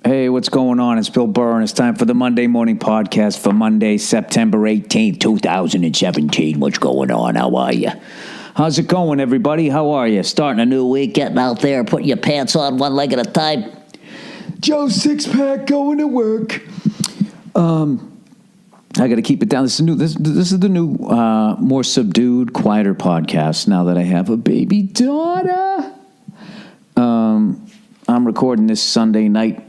Hey, what's going on? It's Bill Burr, and it's time for the Monday Morning Podcast for Monday, September 18th, 2017. What's going on? How are you? How's it going, everybody? How are you? Starting a new week, getting out there, putting your pants on one leg at a time. Joe Six-Pack going to work. I got to keep it down. This is the new, more subdued, quieter podcast now that I have a baby daughter. I'm recording this Sunday night.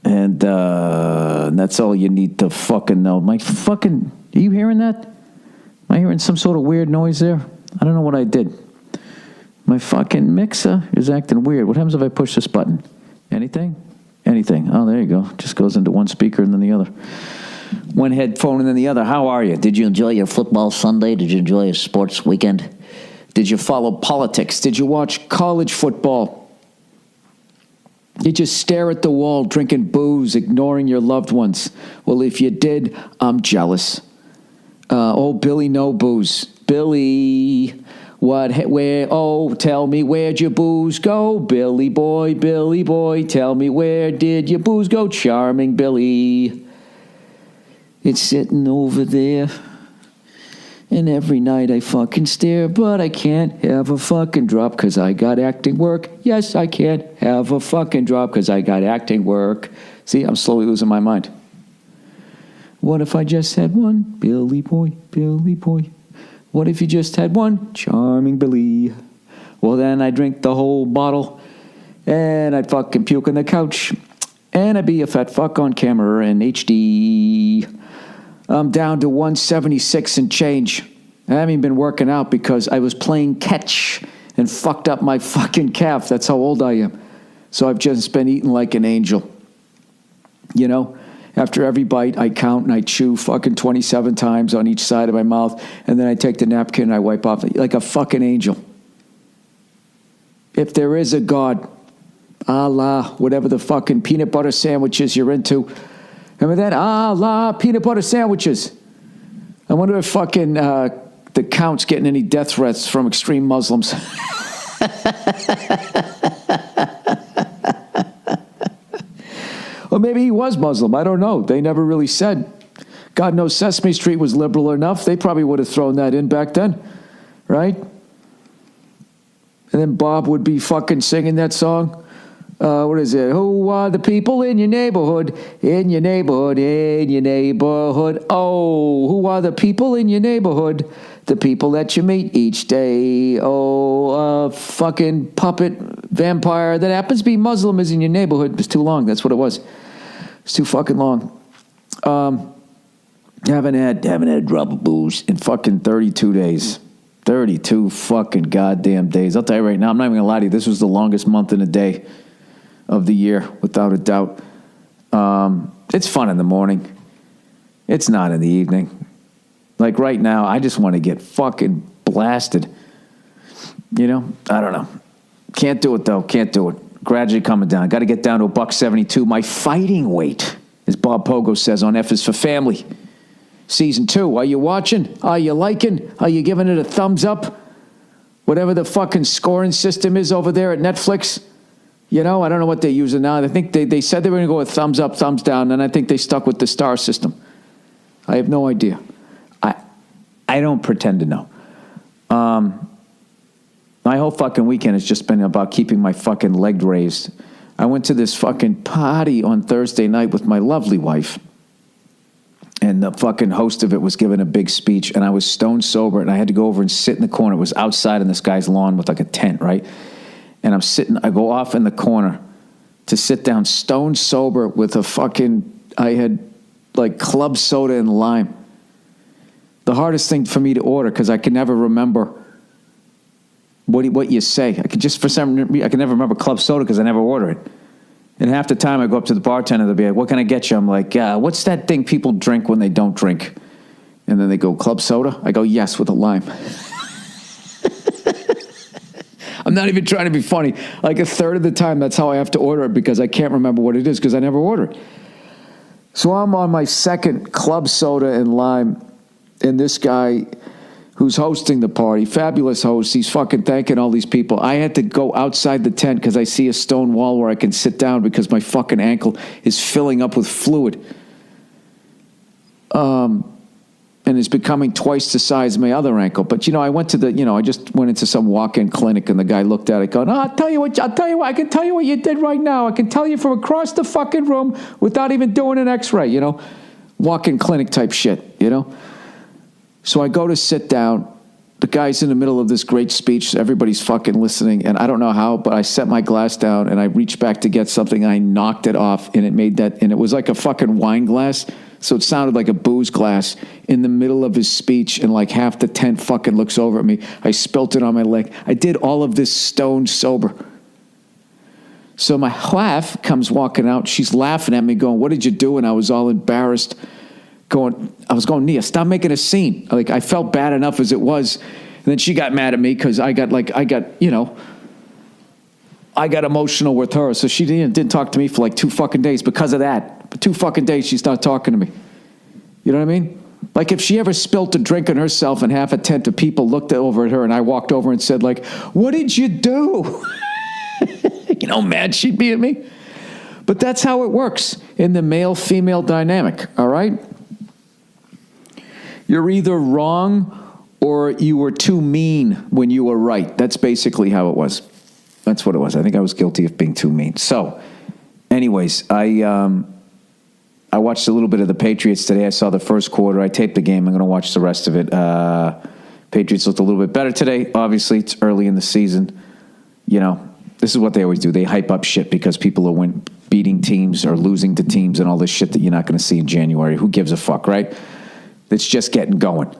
And that's all you need to fucking know. Are you hearing that? Am I hearing some sort of weird noise there? I don't know what I did. My fucking mixer is acting weird. What happens if I push this button? Anything? Oh, there you go. Just goes into one speaker and then the other. One headphone and then the other. How are you? Did you enjoy your football Sunday? Did you enjoy a sports weekend? Did you follow politics? Did you watch college football? You just stare at the wall, drinking booze, ignoring your loved ones. Well, if you did, I'm jealous. Billy, no booze. Billy, tell me, where'd your booze go? Billy boy, tell me, where did your booze go? Charming Billy. It's sitting over there. And every night I fucking stare, but I can't have a fucking drop because I got acting work. Yes, I can't have a fucking drop because I got acting work. See, I'm slowly losing my mind. What if I just had one? Billy boy. What if you just had one? Charming Billy. Well, then I'd drink the whole bottle, and I'd fucking puke on the couch, and I'd be a fat fuck on camera in HD. I'm down to 176 and change. I haven't even been working out because I was playing catch and fucked up my fucking calf. That's how old I am. So I've just been eating like an angel. You know, after every bite, I count and I chew fucking 27 times on each side of my mouth. And then I take the napkin and I wipe off like a fucking angel. If there is a God, Allah, whatever the fucking peanut butter sandwiches you're into, remember that? Allah, peanut butter sandwiches. I wonder if fucking the Count's getting any death threats from extreme Muslims. Or maybe he was Muslim. I don't know. They never really said. God knows Sesame Street was liberal enough. They probably would have thrown that in back then. Right? And then Bob would be fucking singing that song. What is it? Who are the people in your neighborhood? In your neighborhood. Oh, who are the people in your neighborhood? The people that you meet each day. Oh, a fucking puppet vampire that happens to be Muslim is in your neighborhood. It's too long. That's what it was. It's too fucking long. Haven't had a drop of booze in fucking 32 days. 32 fucking goddamn days. I'll tell you right now, I'm not even gonna lie to you. This was the longest month in a day of the year, without a doubt. It's fun in the morning. It's not in the evening. Like right now, I just want to get fucking blasted. You know? I don't know. Can't do it, though. Can't do it. Gradually coming down. Got to get down to $172. My fighting weight, as Bob Pogo says on F is for Family. Season 2. Are you watching? Are you liking? Are you giving it a thumbs up? Whatever the fucking scoring system is over there at Netflix. You know, I don't know what they're using now. I think they said they were going to go with thumbs up, thumbs down, and I think they stuck with the star system. I have no idea. I don't pretend to know. My whole fucking weekend has just been about keeping my fucking leg raised. I went to this fucking party on Thursday night with my lovely wife, and the fucking host of it was giving a big speech, and I was stone sober, and I had to go over and sit in the corner. It was outside on this guy's lawn with like a tent, right? And I go off in the corner to sit down stone sober with I had like club soda and lime. The hardest thing for me to order because I can never remember what you say. I can never remember club soda because I never order it. And half the time I go up to the bartender, they'll be like, what can I get you? I'm like, what's that thing people drink when they don't drink? And then they go, club soda? I go, yes, with a lime. I'm not even trying to be funny. Like a third of the time, that's how I have to order it because I can't remember what it is because I never order it. So I'm on my second club soda and lime, and this guy who's hosting the party, fabulous host. He's fucking thanking all these people. I had to go outside the tent because I see a stone wall where I can sit down because my fucking ankle is filling up with fluid. And it's becoming twice the size of my other ankle. But, I went to I just went into some walk-in clinic, and the guy looked at it going, I'll tell you what, I can tell you what you did right now. I can tell you from across the fucking room without even doing an x-ray, walk-in clinic type shit, So I go to sit down. The guy's in the middle of this great speech. Everybody's fucking listening, and I don't know how, but I set my glass down, and I reached back to get something. I knocked it off, and it made that, and it was like a fucking wine glass. So it sounded like a booze glass in the middle of his speech, and like half the tent fucking looks over at me. I spilt it on my leg. I did all of this stone sober. So my wife comes walking out. She's laughing at me going, what did you do? And I was all embarrassed. I was going, Nia, stop making a scene. Like, I felt bad enough as it was. And then she got mad at me because I got emotional with her. So she didn't talk to me for like 2 fucking days because of that. For 2 fucking days, she stopped talking to me. You know what I mean? Like, if she ever spilt a drink on herself and half a tent of people looked over at her and I walked over and said, like, what did you do? You know how mad she'd be at me? But that's how it works in the male-female dynamic, all right? You're either wrong or you were too mean when you were right. That's basically how it was. That's what it was. I think I was guilty of being too mean. So, anyways, I watched a little bit of the Patriots today. I saw the first quarter. I taped the game. I'm going to watch the rest of it. Patriots looked a little bit better today. Obviously, it's early in the season. This is what they always do. They hype up shit because people are beating teams or losing to teams and all this shit that you're not going to see in January. Who gives a fuck, right? It's just getting going.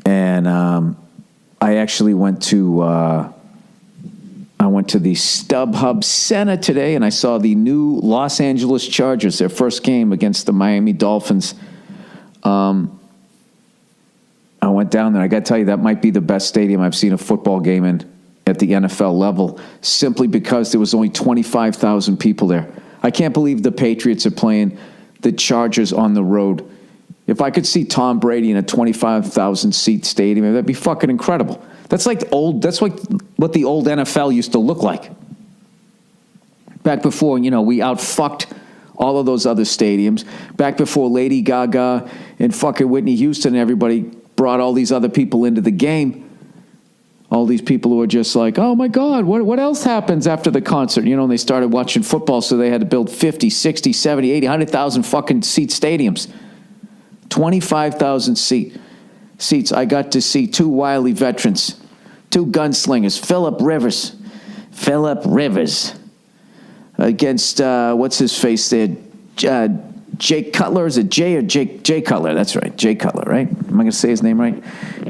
And I actually went to the StubHub Center today, and I saw the new Los Angeles Chargers, their first game against the Miami Dolphins. I went down there. I got to tell you, that might be the best stadium I've seen a football game in at the NFL level, simply because there was only 25,000 people there. I can't believe the Patriots are playing the Chargers on the road. If I could see Tom Brady in a 25,000 seat stadium, that'd be fucking incredible. That's like what the old NFL used to look like. Back before, we outfucked all of those other stadiums. Back before Lady Gaga and fucking Whitney Houston and everybody brought all these other people into the game. All these people who are just like, oh my God, what else happens after the concert? And they started watching football, so they had to build 50, 60, 70, 80, 100,000 fucking seat stadiums. 25,000 seats. I got to see 2 wily veterans, 2 gunslingers, Philip Rivers against, what's his face there? Jake Cutler. Is it Jay or Jake? Jay Cutler. That's right. Jay Cutler, right? Am I going to say his name right?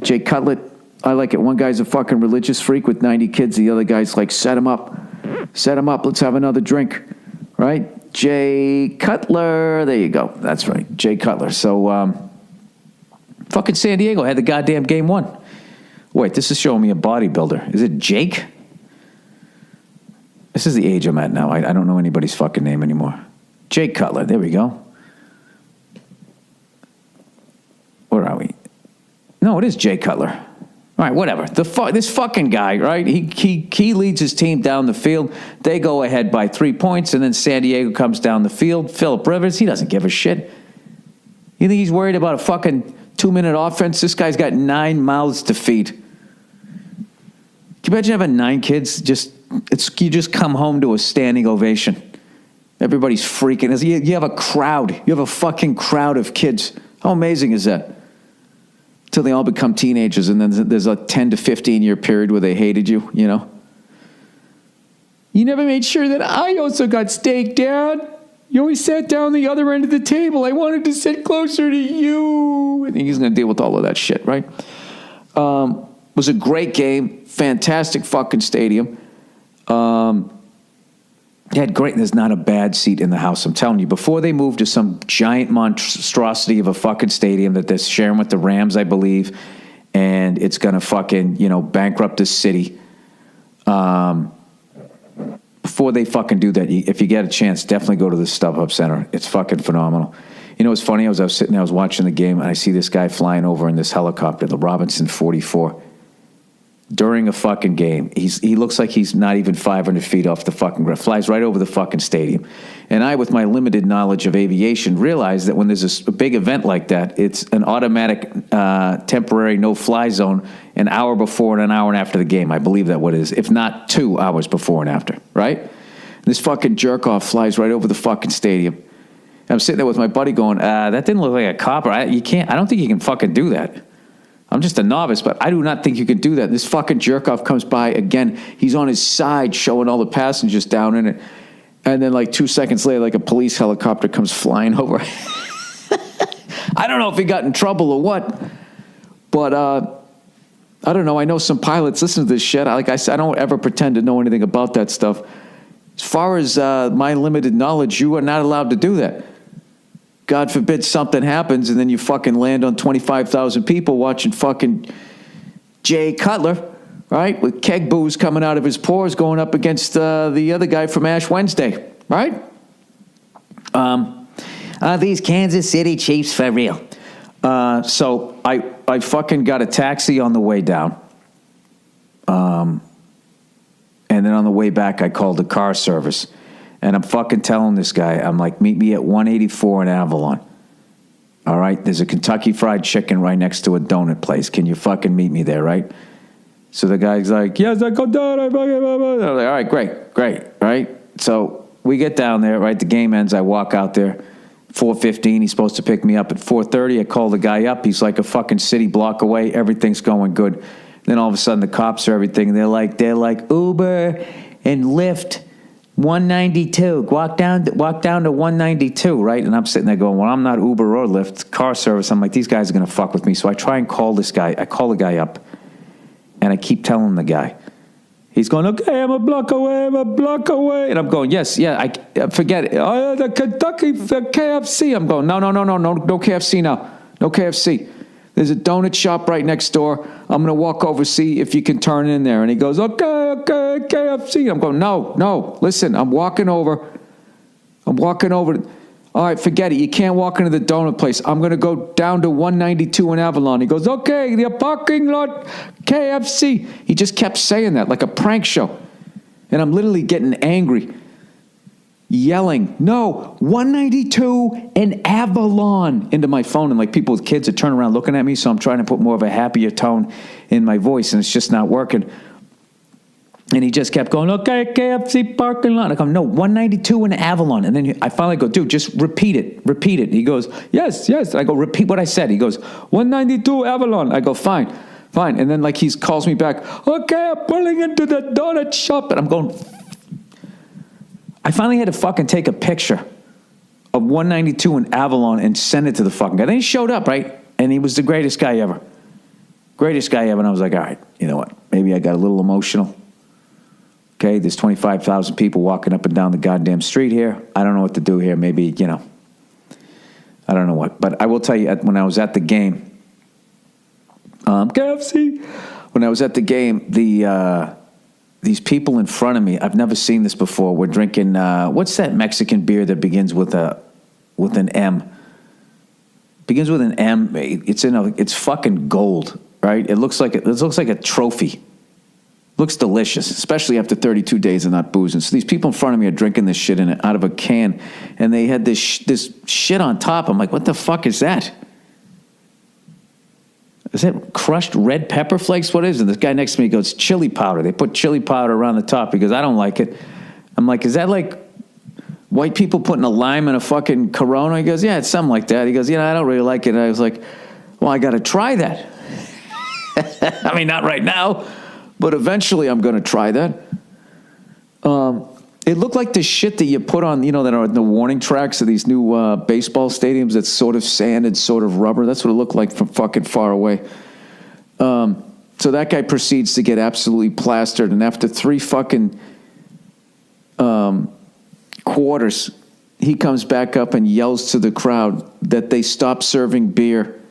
Jay Cutler. I like it. One guy's a fucking religious freak with 90 kids. The other guy's like, set him up. Let's have another drink. Right? Jay Cutler. There you go. That's right. Jay Cutler. So, fucking San Diego had the goddamn game won. Wait, this is showing me a bodybuilder. Is it Jake? This is the age I'm at now. I don't know anybody's fucking name anymore. Jake Cutler. There we go. Where are we? No, it is Jay Cutler. All right, whatever. This fucking guy, right? He leads his team down the field. They go ahead by 3 points, and then San Diego comes down the field. Philip Rivers, he doesn't give a shit. You think he's worried about a fucking 2-minute offense? This guy's got 9 mouths to feed. Can you imagine having 9 kids? You just come home to a standing ovation. Everybody's freaking. You have a crowd. You have a fucking crowd of kids. How amazing is that? Till they all become teenagers, and then there's a 10 to 15 year period where they hated you, You never made sure that I also got steak, Dad. You always sat down the other end of the table. I wanted to sit closer to you. And he's going to deal with all of that shit, right? Was a great game. Fantastic fucking stadium. There's not a bad seat in the house. I'm telling you, before they move to some giant monstrosity of a fucking stadium that they're sharing with the Rams, I believe, and it's going to fucking, bankrupt this city. Before they fucking do that, if you get a chance, definitely go to the StubHub Center. It's fucking phenomenal. You know what's funny? I was sitting there, I was watching the game, and I see this guy flying over in this helicopter, the Robinson 44, during a fucking game. He looks like he's not even 500 feet off the fucking ground. Flies right over the fucking stadium. And I, with my limited knowledge of aviation, realized that when there's a big event like that, it's an automatic temporary no-fly zone an hour before and an hour after the game. I believe that what it is, if not 2 hours before and after, right? This fucking jerk-off flies right over the fucking stadium. And I'm sitting there with my buddy going, that didn't look like a copper. I don't think you can fucking do that. I'm just a novice, but I do not think you can do that. This fucking jerk-off comes by again. He's on his side showing all the passengers down in it. And then like 2 seconds later, like a police helicopter comes flying over. I don't know if he got in trouble or what, but I don't know. I know some pilots listen to this shit. Like I said, I don't ever pretend to know anything about that stuff. As far as my limited knowledge, you are not allowed to do that. God forbid something happens and then you fucking land on 25,000 people watching fucking Jay Cutler, right, with keg booze coming out of his pores going up against the other guy from Ash Wednesday, right? These Kansas City Chiefs for real. So I fucking got a taxi on the way down. And then on the way back, I called the car service. And I'm fucking telling this guy, I'm like, meet me at 184 in Avalon. All right? There's a Kentucky Fried Chicken right next to a donut place. Can you fucking meet me there, right? So the guy's like, yes, I go down. I'm like, all right, great, right? So we get down there, right? The game ends. I walk out there. 4:15, he's supposed to pick me up at 4:30. I call the guy up. He's like a fucking city block away. Everything's going good. Then all of a sudden, the cops are everything. They're like Uber and Lyft, 192. Walk down to 192, right? And I'm sitting there going, well, I'm not Uber or Lyft. Car service. I'm like, these guys are going to fuck with me. So I try and call this guy. I call the guy up, and I keep telling the guy. He's going, okay, I'm a block away. And I'm going, yes, I forget it. Oh, the Kentucky KFC. I'm going, no KFC now. No KFC. There's a donut shop right next door. I'm going to walk over, see if you can turn in there. And he goes, okay, KFC. I'm going, no, listen, I'm walking over. All right, forget it. You can't walk into the donut place. I'm going to go down to 192 in Avalon. He goes, okay, the parking lot, KFC. He just kept saying that like a prank show. And I'm literally getting angry, yelling, no, 192 in Avalon into my phone. And like people with kids are turning around looking at me, so I'm trying to put more of a happier tone in my voice, and it's just not working. And he just kept going, okay, KFC parking lot. I go, no, 192 in Avalon. And then I finally go, dude, just repeat it. He goes, yes. I go, repeat what I said. He goes, 192 Avalon. I go, fine. And then like he calls me back, okay, I'm pulling into the donut shop. And I'm going, I finally had to fucking take a picture of 192 in Avalon and send it to the fucking guy. Then he showed up, right? And he was the greatest guy ever. And I was like, all right, you know what? Maybe I got a little emotional. Okay, there's 25,000 people walking up and down the goddamn street here. I don't know what to do here. Maybe, I don't know what. But I will tell you, when I was at the game, KFC, when I was at the game, these people in front of me, I've never seen this before, were drinking, what's that Mexican beer that begins with an M? Begins with an M. It's fucking gold, right? It looks like a trophy. Looks delicious, especially after 32 days of not boozing. So these people in front of me are drinking this shit out of a can, and they had this shit on top. I'm like, what the fuck is that? Is that crushed red pepper flakes? What is it? This guy next to me goes, chili powder. They put chili powder around the top because I don't like it. I'm like, is that like white people putting a lime in a fucking Corona? He goes, yeah, it's something like that. He goes, I don't really like it. And I was like, well, I got to try that. I mean, not right now. But eventually I'm going to try that. It looked like the shit that you put on, that are the warning tracks of these new baseball stadiums that's sort of sand and sort of rubber. That's what it looked like from fucking far away. So that guy proceeds to get absolutely plastered. And after 3 fucking quarters, he comes back up and yells to the crowd that they stop serving beer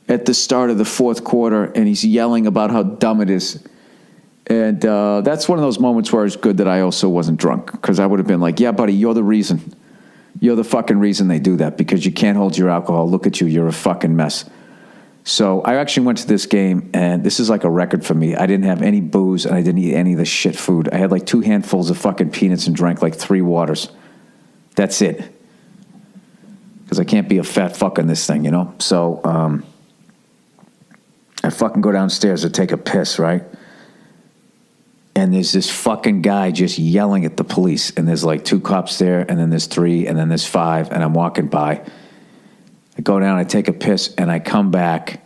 at the start of the 4th quarter. And he's yelling about how dumb it is. And that's one of those moments where it's good that I also wasn't drunk, because I would have been like, yeah, buddy, you're the reason. You're the fucking reason they do that because you can't hold your alcohol. Look at you. You're a fucking mess. So I actually went to this game, and this is like a record for me. I didn't have any booze, and I didn't eat any of the shit food. I had like 2 handfuls of fucking peanuts and drank like 3 waters. That's it. Because I can't be a fat fuck in this thing, you know? So I fucking go downstairs to take a piss, right? And there's this fucking guy just yelling at the police. And there's like 2 cops there, and then there's 3, and then there's 5, and I'm walking by. I go down, I take a piss, and I come back,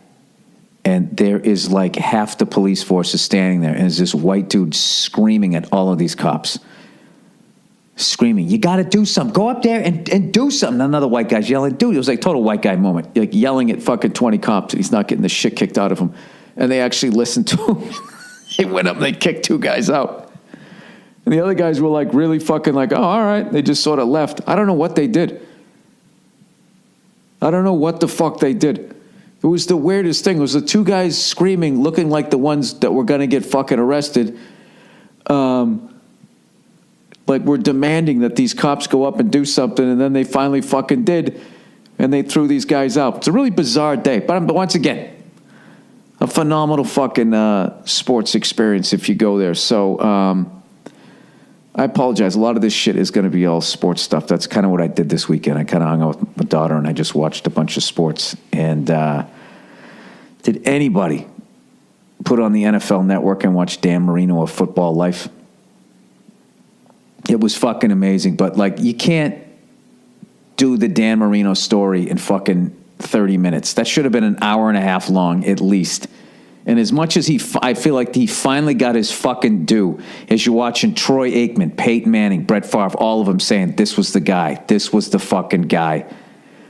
and there is like half the police force is standing there, and there's this white dude screaming at all of these cops. Screaming, you got to do something. Go up there and do something. Another white guy's yelling. Dude, it was like total white guy moment. Like yelling at fucking 20 cops, and he's not getting the shit kicked out of him. And they actually listened to him. They went up and they kicked 2 guys out. And the other guys were like really fucking like, oh, all right. They just sort of left. I don't know what they did. I don't know what the fuck they did. It was the weirdest thing. It was the 2 guys screaming, looking like the ones that were going to get fucking arrested. Like we're demanding that these cops go up and do something, and then they finally fucking did, and they threw these guys out. It's a really bizarre day. But once again, a phenomenal fucking sports experience if you go there. So I apologize. A lot of this shit is going to be all sports stuff. That's kind of what I did this weekend. I kind of hung out with my daughter, and I just watched a bunch of sports. And did anybody put on the NFL Network and watch Dan Marino of Football Life? It was fucking amazing. But, like, you can't do the Dan Marino story in fucking 30 minutes. That should have been an hour and a half long at least. And as much as I feel like he finally got his fucking due, as you're watching Troy Aikman, Peyton Manning, Brett Favre, all of them saying, this was the guy. This was the fucking guy.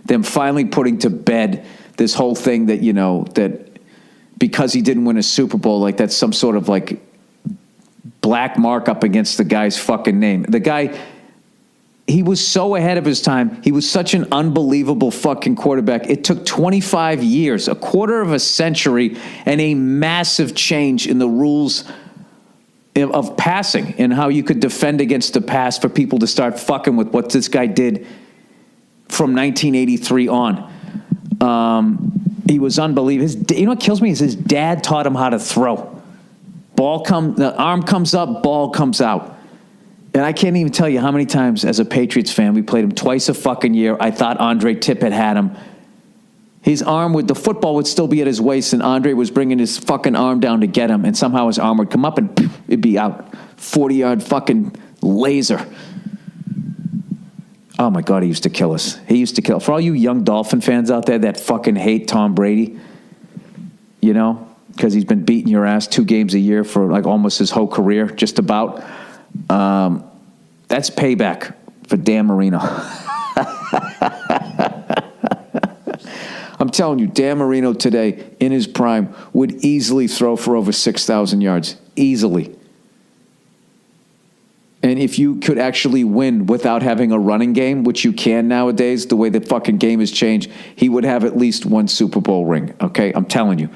Them finally putting to bed this whole thing that, you know, that because he didn't win a Super Bowl, like that's some sort of like black mark up against the guy's fucking name. The guy, he was so ahead of his time. He was such an unbelievable fucking quarterback. It took 25 years, a quarter of a century, and a massive change in the rules of passing and how you could defend against the pass for people to start fucking with what this guy did from 1983 on. He was unbelievable. You know what kills me is his dad taught him how to throw. The arm comes up, ball comes out. And I can't even tell you how many times as a Patriots fan, we played him twice a fucking year. I thought Andre Tippett had him. His arm the football would still be at his waist, and Andre was bringing his fucking arm down to get him, and somehow his arm would come up and poof, it'd be out. 40-yard fucking laser. Oh my God, he used to kill us. He used to kill. For all you young Dolphin fans out there that fucking hate Tom Brady, you know, because he's been beating your ass 2 games a year for like almost his whole career, just about. That's payback for Dan Marino. I'm telling you, Dan Marino today, in his prime, would easily throw for over 6,000 yards. Easily. And if you could actually win without having a running game, which you can nowadays, the way the fucking game has changed, he would have at least 1 Super Bowl ring. Okay? I'm telling you.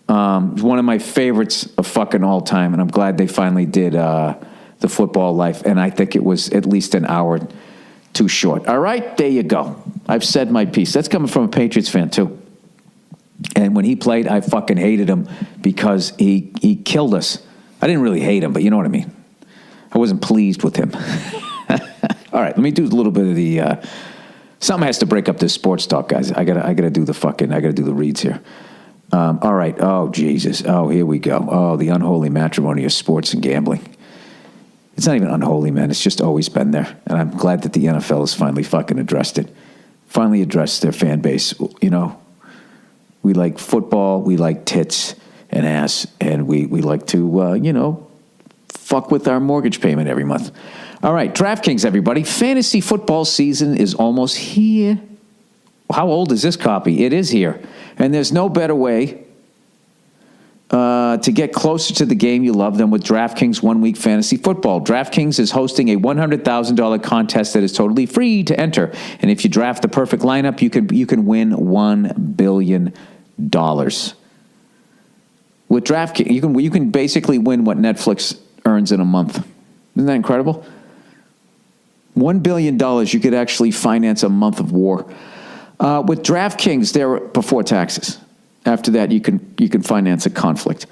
One of my favorites of fucking all time, and I'm glad they finally did the Football Life, and I think it was at least an hour too short. All right, there you go. I've said my piece. That's coming from a Patriots fan, too. And when he played, I fucking hated him because he killed us. I didn't really hate him, but you know what I mean. I wasn't pleased with him. All right, let me do a little bit of the... something has to break up this sports talk, guys. I gotta do the reads here. All right. Oh, Jesus. Oh, here we go. Oh, the unholy matrimony of sports and gambling. It's not even unholy, man. It's just always been there. And I'm glad that the NFL has finally fucking addressed it. Finally addressed their fan base. You know, we like football, we like tits and ass, and we like to, you know, fuck with our mortgage payment every month. All right, DraftKings, everybody. Fantasy football season is almost here. How old is this copy? It is here. And there's no better way to get closer to the game you love than with DraftKings 1 Week Fantasy Football. DraftKings is hosting a $100,000 contest that is totally free to enter. And if you draft the perfect lineup, you can win $1 billion. With DraftKings, you can basically win what Netflix earns in a month. Isn't that incredible? $1 billion, you could actually finance a month of war. With DraftKings, they're before taxes. After that, you can finance a conflict.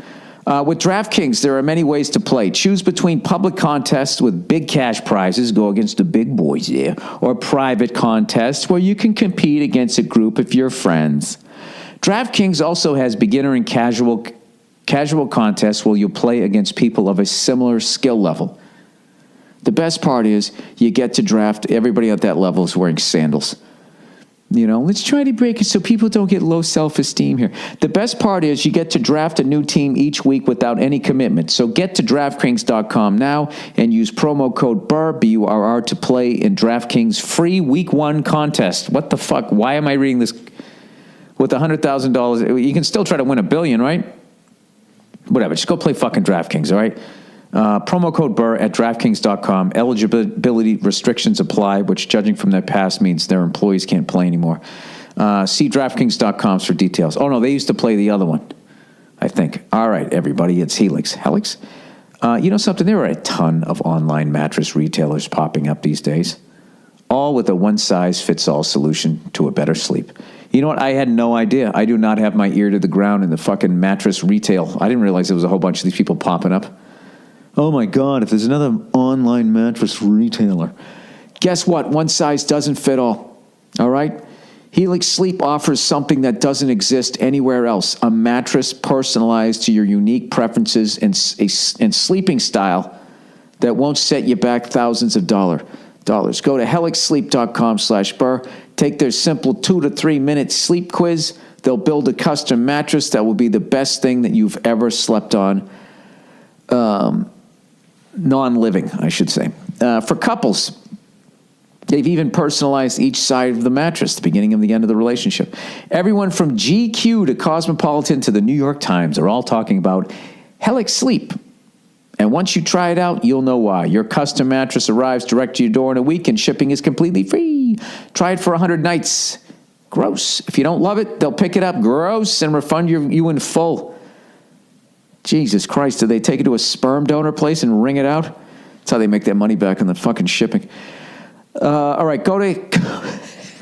With DraftKings, there are many ways to play. Choose between public contests with big cash prizes, go against the big boys there, or private contests where you can compete against a group of your friends. DraftKings also has beginner and casual contests where you'll play against people of a similar skill level. The best part is you get to draft, everybody at that level is wearing sandals. Let's try to break it so people don't get low self-esteem here. The best part is you get to draft a new team each week without any commitment. So get to DraftKings.com now and use promo code Burr, B-U-R-R, to play in DraftKings free Week 1 contest. What the fuck? Why am I reading this? With $100,000, you can still try to win $1 billion, right? Whatever, just go play fucking DraftKings, all right? Promo code Burr at DraftKings.com. Eligibility restrictions apply, which, judging from their past, means their employees can't play anymore. See DraftKings.com for details. Oh, no, they used to play the other one, I think. All right, everybody, it's Helix. Helix? You know something? There are a ton of online mattress retailers popping up these days, all with a one-size-fits-all solution to a better sleep. You know what? I had no idea. I do not have my ear to the ground in the fucking mattress retail. I didn't realize there was a whole bunch of these people popping up. Oh my God, if there's another online mattress retailer. Guess what? One size doesn't fit all right? Helix Sleep offers something that doesn't exist anywhere else. A mattress personalized to your unique preferences and sleeping style that won't set you back thousands of dollars. Go to helixsleep.com/Burr. Take their simple 2 to 3 minute sleep quiz. They'll build a custom mattress that will be the best thing that you've ever slept on. Non-living, I should say. For couples, they've even personalized each side of the mattress, the beginning and the end of the relationship. Everyone from GQ to Cosmopolitan to the New York Times are all talking about Helix Sleep. And once you try it out, you'll know why. Your custom mattress arrives direct to your door in a week, and shipping is completely free. Try it for 100 nights. Gross. If you don't love it, they'll pick it up. Gross. And refund you in full. Jesus Christ, do they take it to a sperm donor place and wring it out? That's how they make their money back on the fucking shipping. All right, go to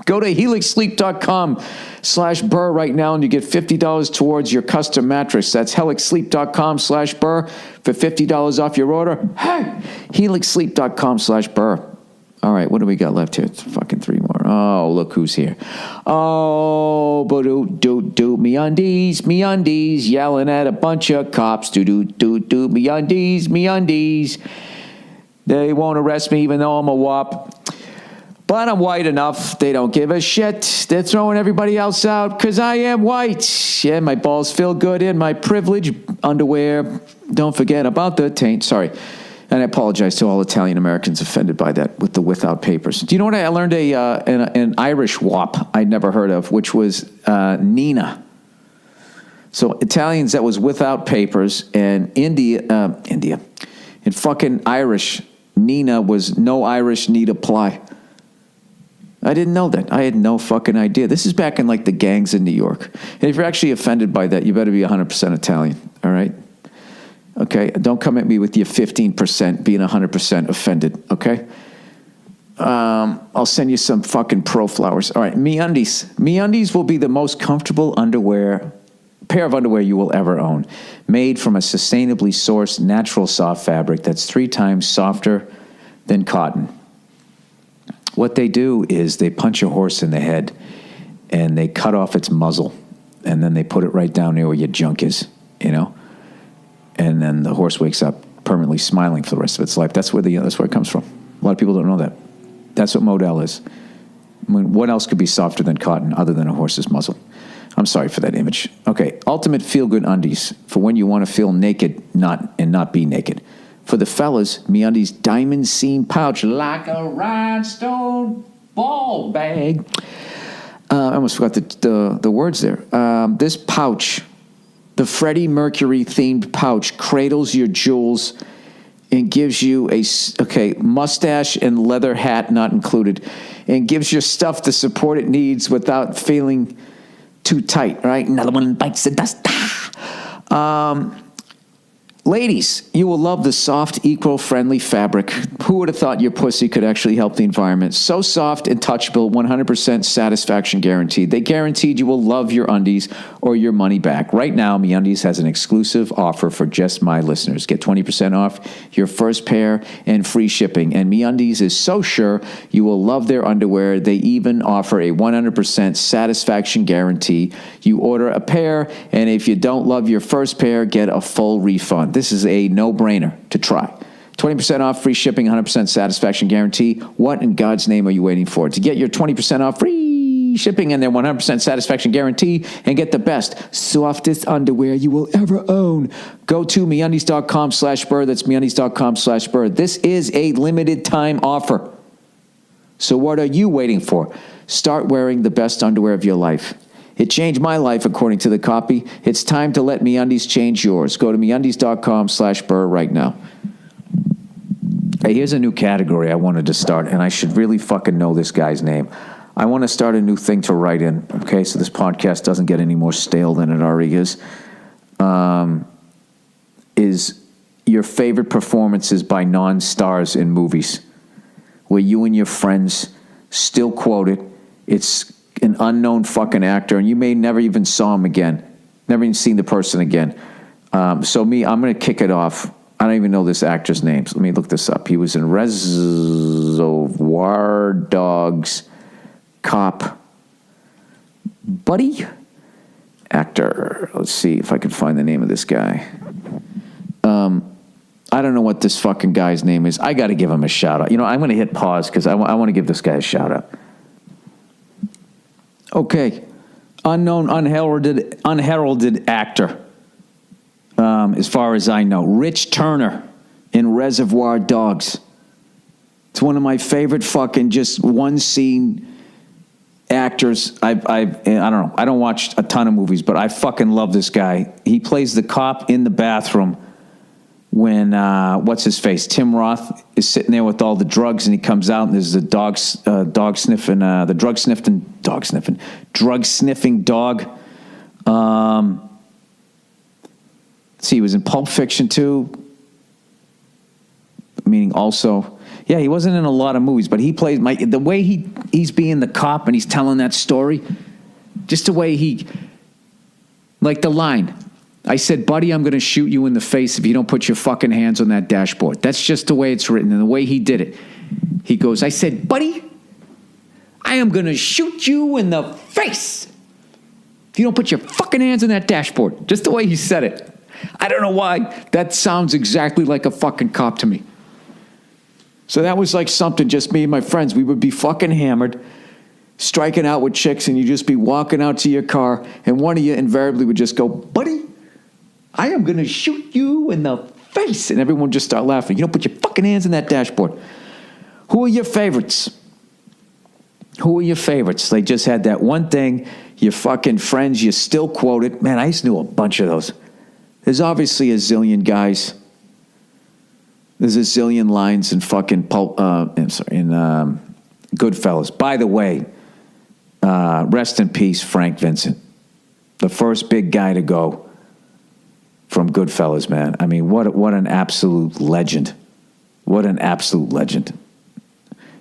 helixsleep.com/Burr right now, and you get $50 towards your custom mattress. That's helixsleep.com/Burr for $50 off your order. Hey, helixsleep.com/Burr. All right, what do we got left here? It's fucking 3 more. Oh, look who's here. Oh, me undies, yelling at a bunch of cops. Me undies. They won't arrest me even though I'm a wop. But I'm white enough, they don't give a shit. They're throwing everybody else out because I am white. Yeah, my balls feel good in my privilege underwear. Don't forget about the taint. Sorry. And I apologize to all Italian Americans offended by that with the without papers. Do you know what I learned? An Irish wop I'd never heard of, which was Nina. So Italians, that was without papers, and India, and fucking Irish, Nina was no Irish need apply. I didn't know that. I had no fucking idea. This is back in like the gangs in New York. And if you're actually offended by that, you better be 100% Italian, all right? Okay, don't come at me with your 15% being 100% offended, okay? I'll send you some fucking pro flowers. All right, MeUndies. MeUndies will be the most comfortable pair of underwear you will ever own. Made from a sustainably sourced natural soft fabric that's 3 times softer than cotton. What they do is they punch a horse in the head and they cut off its muzzle, and then they put it right down there where your junk is, you know? And then the horse wakes up permanently smiling for the rest of its life. That's where it comes from. A lot of people don't know that. That's what Modal is. I mean, what else could be softer than cotton other than a horse's muzzle? I'm sorry for that image. Okay, ultimate feel-good undies for when you want to feel naked, not be naked. For the fellas, MeUndies diamond seam pouch like a rhinestone ball bag. I almost forgot the words there. This pouch, the Freddie Mercury themed pouch, cradles your jewels and gives you mustache and leather hat not included, and gives your stuff the support it needs without feeling too tight, right? Another one bites the dust. Ladies, you will love the soft, eco-friendly fabric. Who would have thought your pussy could actually help the environment? So soft and touchable, 100% satisfaction guaranteed. They guaranteed you will love your undies or your money back. Right now, MeUndies has an exclusive offer for just my listeners. Get 20% off your first pair and free shipping. And MeUndies is so sure you will love their underwear, they even offer a 100% satisfaction guarantee. You order a pair, and if you don't love your first pair, get a full refund. This is a no-brainer to try. 20% off, free shipping, 100% satisfaction guarantee. What in God's name are you waiting for? To get your 20% off free shipping and their 100% satisfaction guarantee and get the best, softest underwear you will ever own, go to MeUndies.com/Burr. That's MeUndies.com/Burr. This is a limited time offer. So what are you waiting for? Start wearing the best underwear of your life. It changed my life, according to the copy. It's time to let MeUndies change yours. Go to MeUndies.com/Burr right now. Hey, here's a new category I wanted to start, and I should really fucking know this guy's name. I want to start a new thing to write in, okay, so this podcast doesn't get any more stale than it already is. Is your favorite performances by non-stars in movies, where you and your friends still quote it. It's an unknown fucking actor, and you may never even saw him again, never even seen the person again. So I'm going to kick it off. I don't even know this actor's name. So let me look this up. He was in Reservoir Dogs, Cop, Buddy, actor. Let's see if I can find the name of this guy. I don't know what this fucking guy's name is. I got to give him a shout out. You know, I'm going to hit pause because I want to give this guy a shout out. Okay, unknown, unheralded actor, as far as I know. Rich Turner in Reservoir Dogs. It's one of my favorite fucking just one scene actors. I don't know. I don't watch a ton of movies, but I fucking love this guy. He plays the cop in the bathroom when what's his face? Tim Roth is sitting there with all the drugs, and he comes out, and there's the drug sniffing dog. See, he was in Pulp Fiction too. Meaning also, yeah, he wasn't in a lot of movies, but he plays the way he's being the cop and he's telling that story, just the way like the line. I said, buddy, I'm going to shoot you in the face if you don't put your fucking hands on that dashboard. That's just the way it's written and the way he did it. He goes, I said, buddy, I am going to shoot you in the face if you don't put your fucking hands on that dashboard. Just the way he said it. I don't know why. That sounds exactly like a fucking cop to me. So that was like something, just me and my friends. We would be fucking hammered, striking out with chicks, and you'd just be walking out to your car, and one of you invariably would just go, buddy, I am going to shoot you in the face. And everyone would just start laughing. You don't put your fucking hands on that dashboard. Who are your favorites? Who are your favorites? They just had that one thing. Your fucking friends, you still quote it. Man, I used to know a bunch of those. There's obviously a zillion guys. There's a zillion lines in fucking Goodfellas. By the way, rest in peace, Frank Vincent. The first big guy to go from Goodfellas, man. I mean, what an absolute legend. What an absolute legend.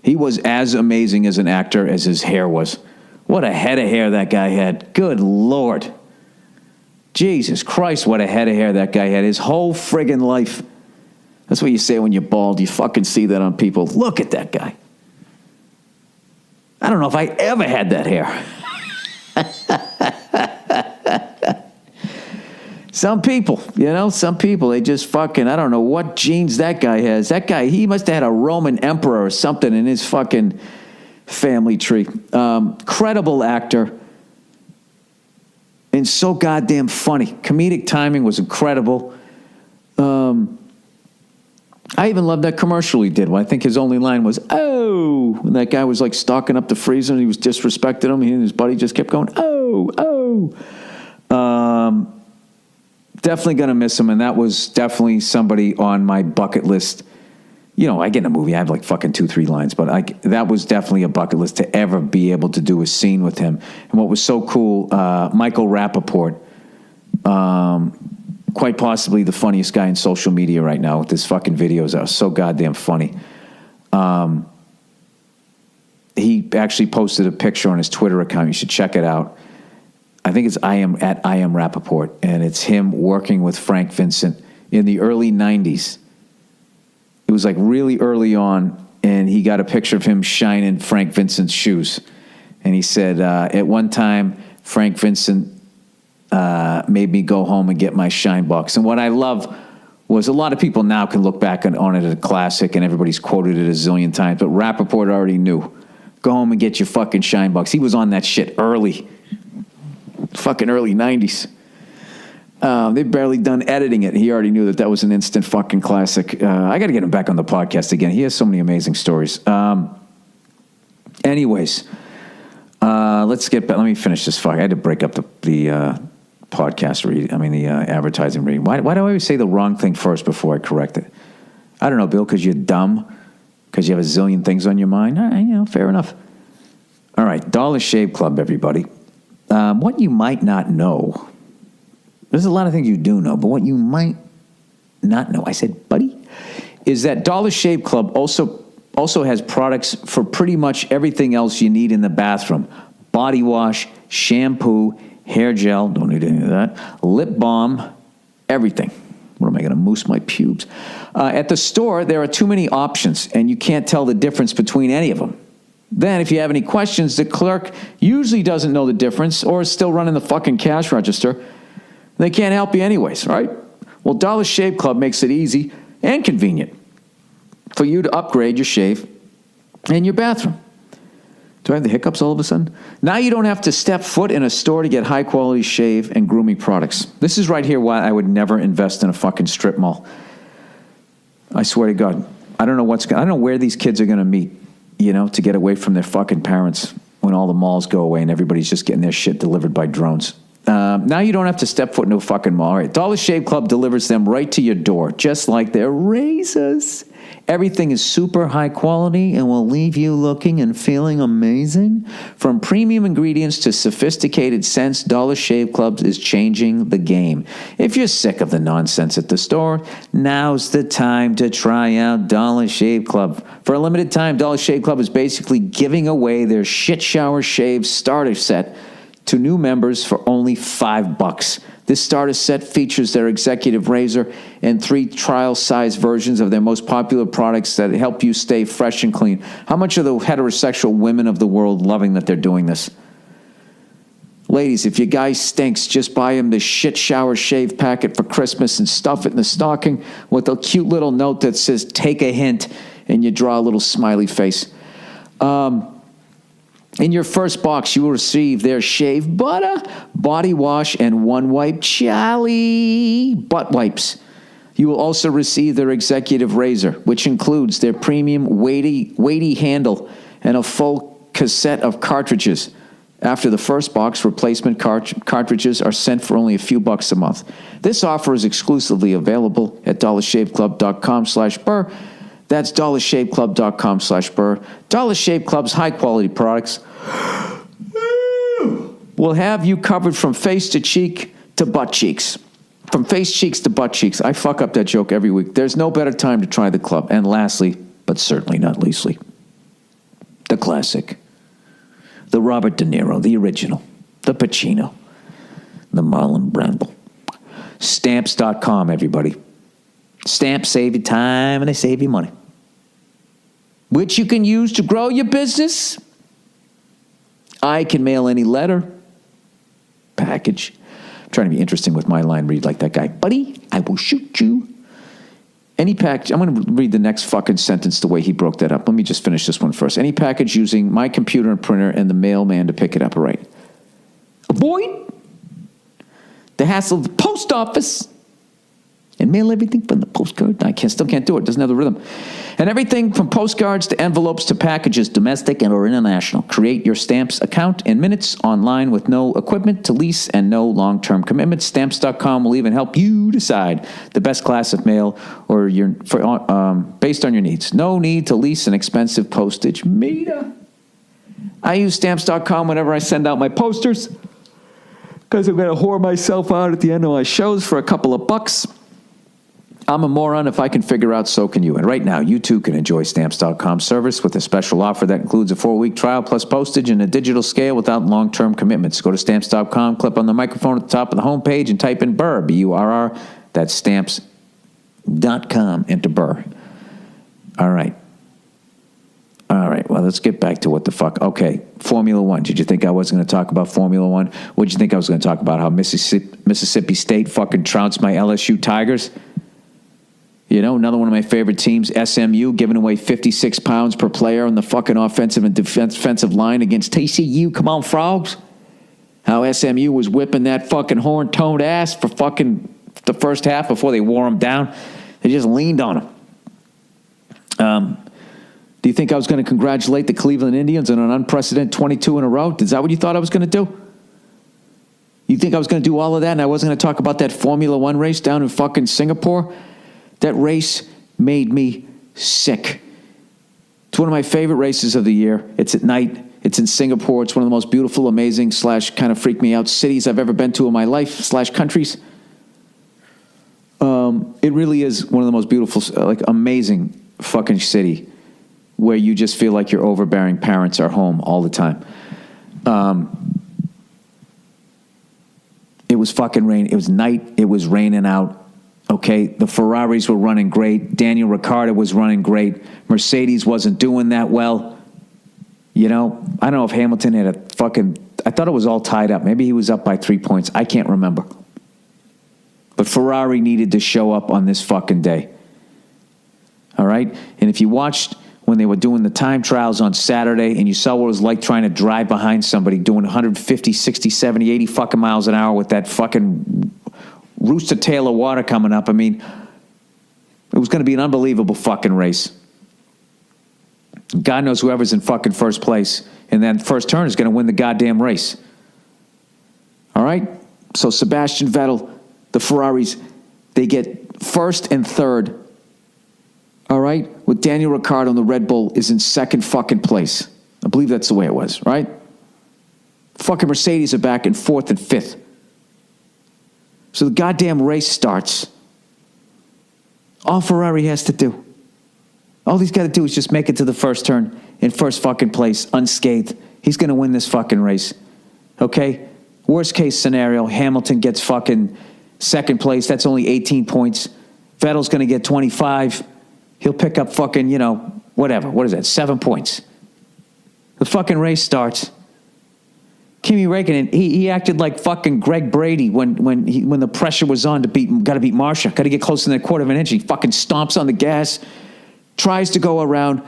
He was as amazing as an actor as his hair was. What a head of hair that guy had. Good Lord. Jesus Christ, what a head of hair that guy had. His whole friggin' life. That's what you say when you're bald. You fucking see that on people. Look at that guy. I don't know if I ever had that hair. Some people, they just fucking, I don't know what genes that guy has. That guy, he must have had a Roman emperor or something in his fucking family tree. Credible actor. And so goddamn funny. Comedic timing was incredible. I even loved that commercial he did. I think his only line was, oh. When that guy was like stocking up the freezer and he was disrespecting him. He and his buddy just kept going, oh. Definitely going to miss him. And that was definitely somebody on my bucket list. You know, I get in a movie, I have like fucking 2-3 lines, but that was definitely a bucket list to ever be able to do a scene with him. And what was so cool, Michael Rappaport, quite possibly the funniest guy in social media right now with his fucking videos that are so goddamn funny. He actually posted a picture on his Twitter account. You should check it out. I think it's I am Rappaport, and it's him working with Frank Vincent in the early 90s. It was like really early on, and he got a picture of him shining Frank Vincent's shoes. And he said, at one time, Frank Vincent made me go home and get my shine box. And what I love was a lot of people now can look back on it as a classic, and everybody's quoted it a zillion times, but Rappaport already knew. Go home and get your fucking shine box. He was on that shit early. Fucking early 90s. They've barely done editing it. He already knew that was an instant fucking classic. I got to get him back on the podcast again. He has so many amazing stories. Anyways, let's get back. Let me finish this. I had to break up the podcast read. The advertising reading. Why do I always say the wrong thing first before I correct it? I don't know, Bill, because you're dumb. Because you have a zillion things on your mind? Fair enough. All right, Dollar Shave Club, everybody. What you might not know, there's a lot of things you do know, but what you might not know, I said, buddy, is that Dollar Shave Club also has products for pretty much everything else you need in the bathroom. Body wash, shampoo, hair gel, don't need any of that, lip balm, everything. What am I going to mousse my pubes? At the store, there are too many options, and you can't tell the difference between any of them. Then, if you have any questions, the clerk usually doesn't know the difference or is still running the fucking cash register. They can't help you anyways, right? Well, Dollar Shave Club makes it easy and convenient for you to upgrade your shave and your bathroom. Do I have the hiccups all of a sudden? Now you don't have to step foot in a store to get high-quality shave and grooming products. This is right here why I would never invest in a fucking strip mall. I swear to God. I don't know where these kids are going to meet, to get away from their fucking parents when all the malls go away and everybody's just getting their shit delivered by drones. Now you don't have to step foot into a fucking mall. All right, Dollar Shave Club delivers them right to your door, just like their razors. Everything is super high quality and will leave you looking and feeling amazing. From premium ingredients to sophisticated scents, Dollar Shave Club is changing the game. If you're sick of the nonsense at the store, now's the time to try out Dollar Shave Club. For a limited time, Dollar Shave Club is basically giving away their shit shower shave starter set to new members for only $5. This starter set features their executive razor and 3 trial-size versions of their most popular products that help you stay fresh and clean. How much are the heterosexual women of the world loving that they're doing this? Ladies, if your guy stinks, just buy him this shit shower shave packet for Christmas and stuff it in the stocking with a cute little note that says, "Take a hint," and you draw a little smiley face. In your first box, you will receive their shave butter, body wash, and one wipe Charlie butt wipes. You will also receive their executive razor, which includes their premium weighty handle and a full cassette of cartridges. After the first box, replacement cartridges are sent for only a few bucks a month. This offer is exclusively available at dollarshaveclub.com/Burr. That's dollarshaveclub.com/Burr. Dollar Shave Club's high-quality products will have you covered from face to cheek to butt cheeks. From face cheeks to butt cheeks. I fuck up that joke every week. There's no better time to try the club. And lastly, but certainly not leastly, the classic. The Robert De Niro, the original. The Pacino. The Marlon Brando. Stamps.com, everybody. Stamps save you time and they save you money, which you can use to grow your business. I can mail any letter, package. I'm trying to be interesting with my line read like that guy. Buddy, I will shoot you. Any package. I'm going to read the next fucking sentence the way he broke that up. Let me just finish this one first. Any package using my computer and printer and the mailman to pick it up. All right. Avoid the hassle of the post office and mail everything from the postcard. Still can't do it. Doesn't have the rhythm. And everything from postcards to envelopes to packages, domestic and or international. Create your Stamps account in minutes online with no equipment to lease and no long-term commitments. Stamps.com will even help you decide the best class of mail or based on your needs. No need to lease an expensive postage meter. I use Stamps.com whenever I send out my posters. because I'm going to whore myself out at the end of my shows for a couple of bucks. I'm a moron. If I can figure out, so can you. And right now, you too can enjoy Stamps.com service with a special offer that includes a 4-week trial plus postage and a digital scale without long-term commitments. Go to Stamps.com, click on the microphone at the top of the homepage, and type in Burr, B-U-R-R. That's Stamps.com. Enter Burr. All right. Well, let's get back to what the fuck. Okay, Formula One. Did you think I wasn't going to talk about Formula One? What did you think I was going to talk about? How Mississippi State fucking trounced my LSU Tigers? You know, another one of my favorite teams, SMU, giving away 56 pounds per player on the fucking offensive and defensive line against TCU. Come on, frogs. How SMU was whipping that fucking horn-toned ass for fucking the first half before they wore them down. They just leaned on them. Do you think I was going to congratulate the Cleveland Indians on an unprecedented 22 in a row? Is that what you thought I was going to do? You think I was going to do all of that and I wasn't going to talk about that Formula One race down in fucking Singapore? That race made me sick. It's one of my favorite races of the year. It's at night. It's in Singapore. It's one of the most beautiful, amazing, / kind of freak me out cities I've ever been to in my life / countries. It really is one of the most beautiful, amazing fucking city where you just feel like your overbearing parents are home all the time. It was fucking rain. It was night. It was raining out. Okay, the Ferraris were running great. Daniel Ricciardo was running great. Mercedes wasn't doing that well. You know, I don't know if Hamilton had a fucking... I thought it was all tied up. Maybe he was up by 3 points. I can't remember. But Ferrari needed to show up on this fucking day. All right? And if you watched when they were doing the time trials on Saturday and you saw what it was like trying to drive behind somebody doing 150, 60, 70, 80 fucking miles an hour with that fucking rooster tail of water coming up, I mean, it was going to be an unbelievable fucking race. God knows whoever's in fucking first place and then first turn is going to win the goddamn race. All right? So Sebastian Vettel, the Ferraris, they get first and third. All right? With Daniel Ricciardo and the Red Bull is in second fucking place. I believe that's the way it was, right? Fucking Mercedes are back in fourth and fifth. So the goddamn race starts. All Ferrari has to do, all he's got to do is just make it to the first turn in first fucking place, unscathed. He's going to win this fucking race. Okay? Worst case scenario, Hamilton gets fucking second place. That's only 18 points. Vettel's going to get 25. He'll pick up fucking, whatever. What is that? 7 points. The fucking race starts. Kimi Räikkönen, he acted like fucking Greg Brady when the pressure was on to got to beat Marsha. Got to get close to that quarter of an inch. He fucking stomps on the gas, tries to go around.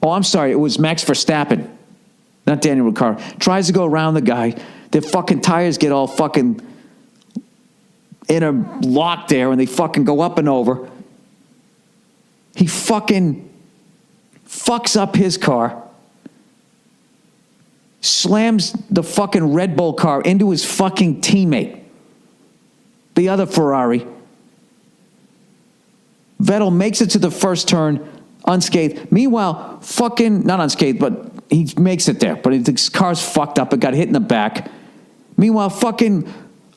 Oh, I'm sorry. It was Max Verstappen, not Daniel Ricciardo. Tries to go around the guy. Their fucking tires get all fucking interlocked there and they fucking go up and over. He fucking fucks up his car. Slams the fucking Red Bull car into his fucking teammate, the other Ferrari. Vettel makes it to the first turn unscathed. Meanwhile, fucking, not unscathed, but he makes it there. But his car's fucked up. It got hit in the back. Meanwhile, fucking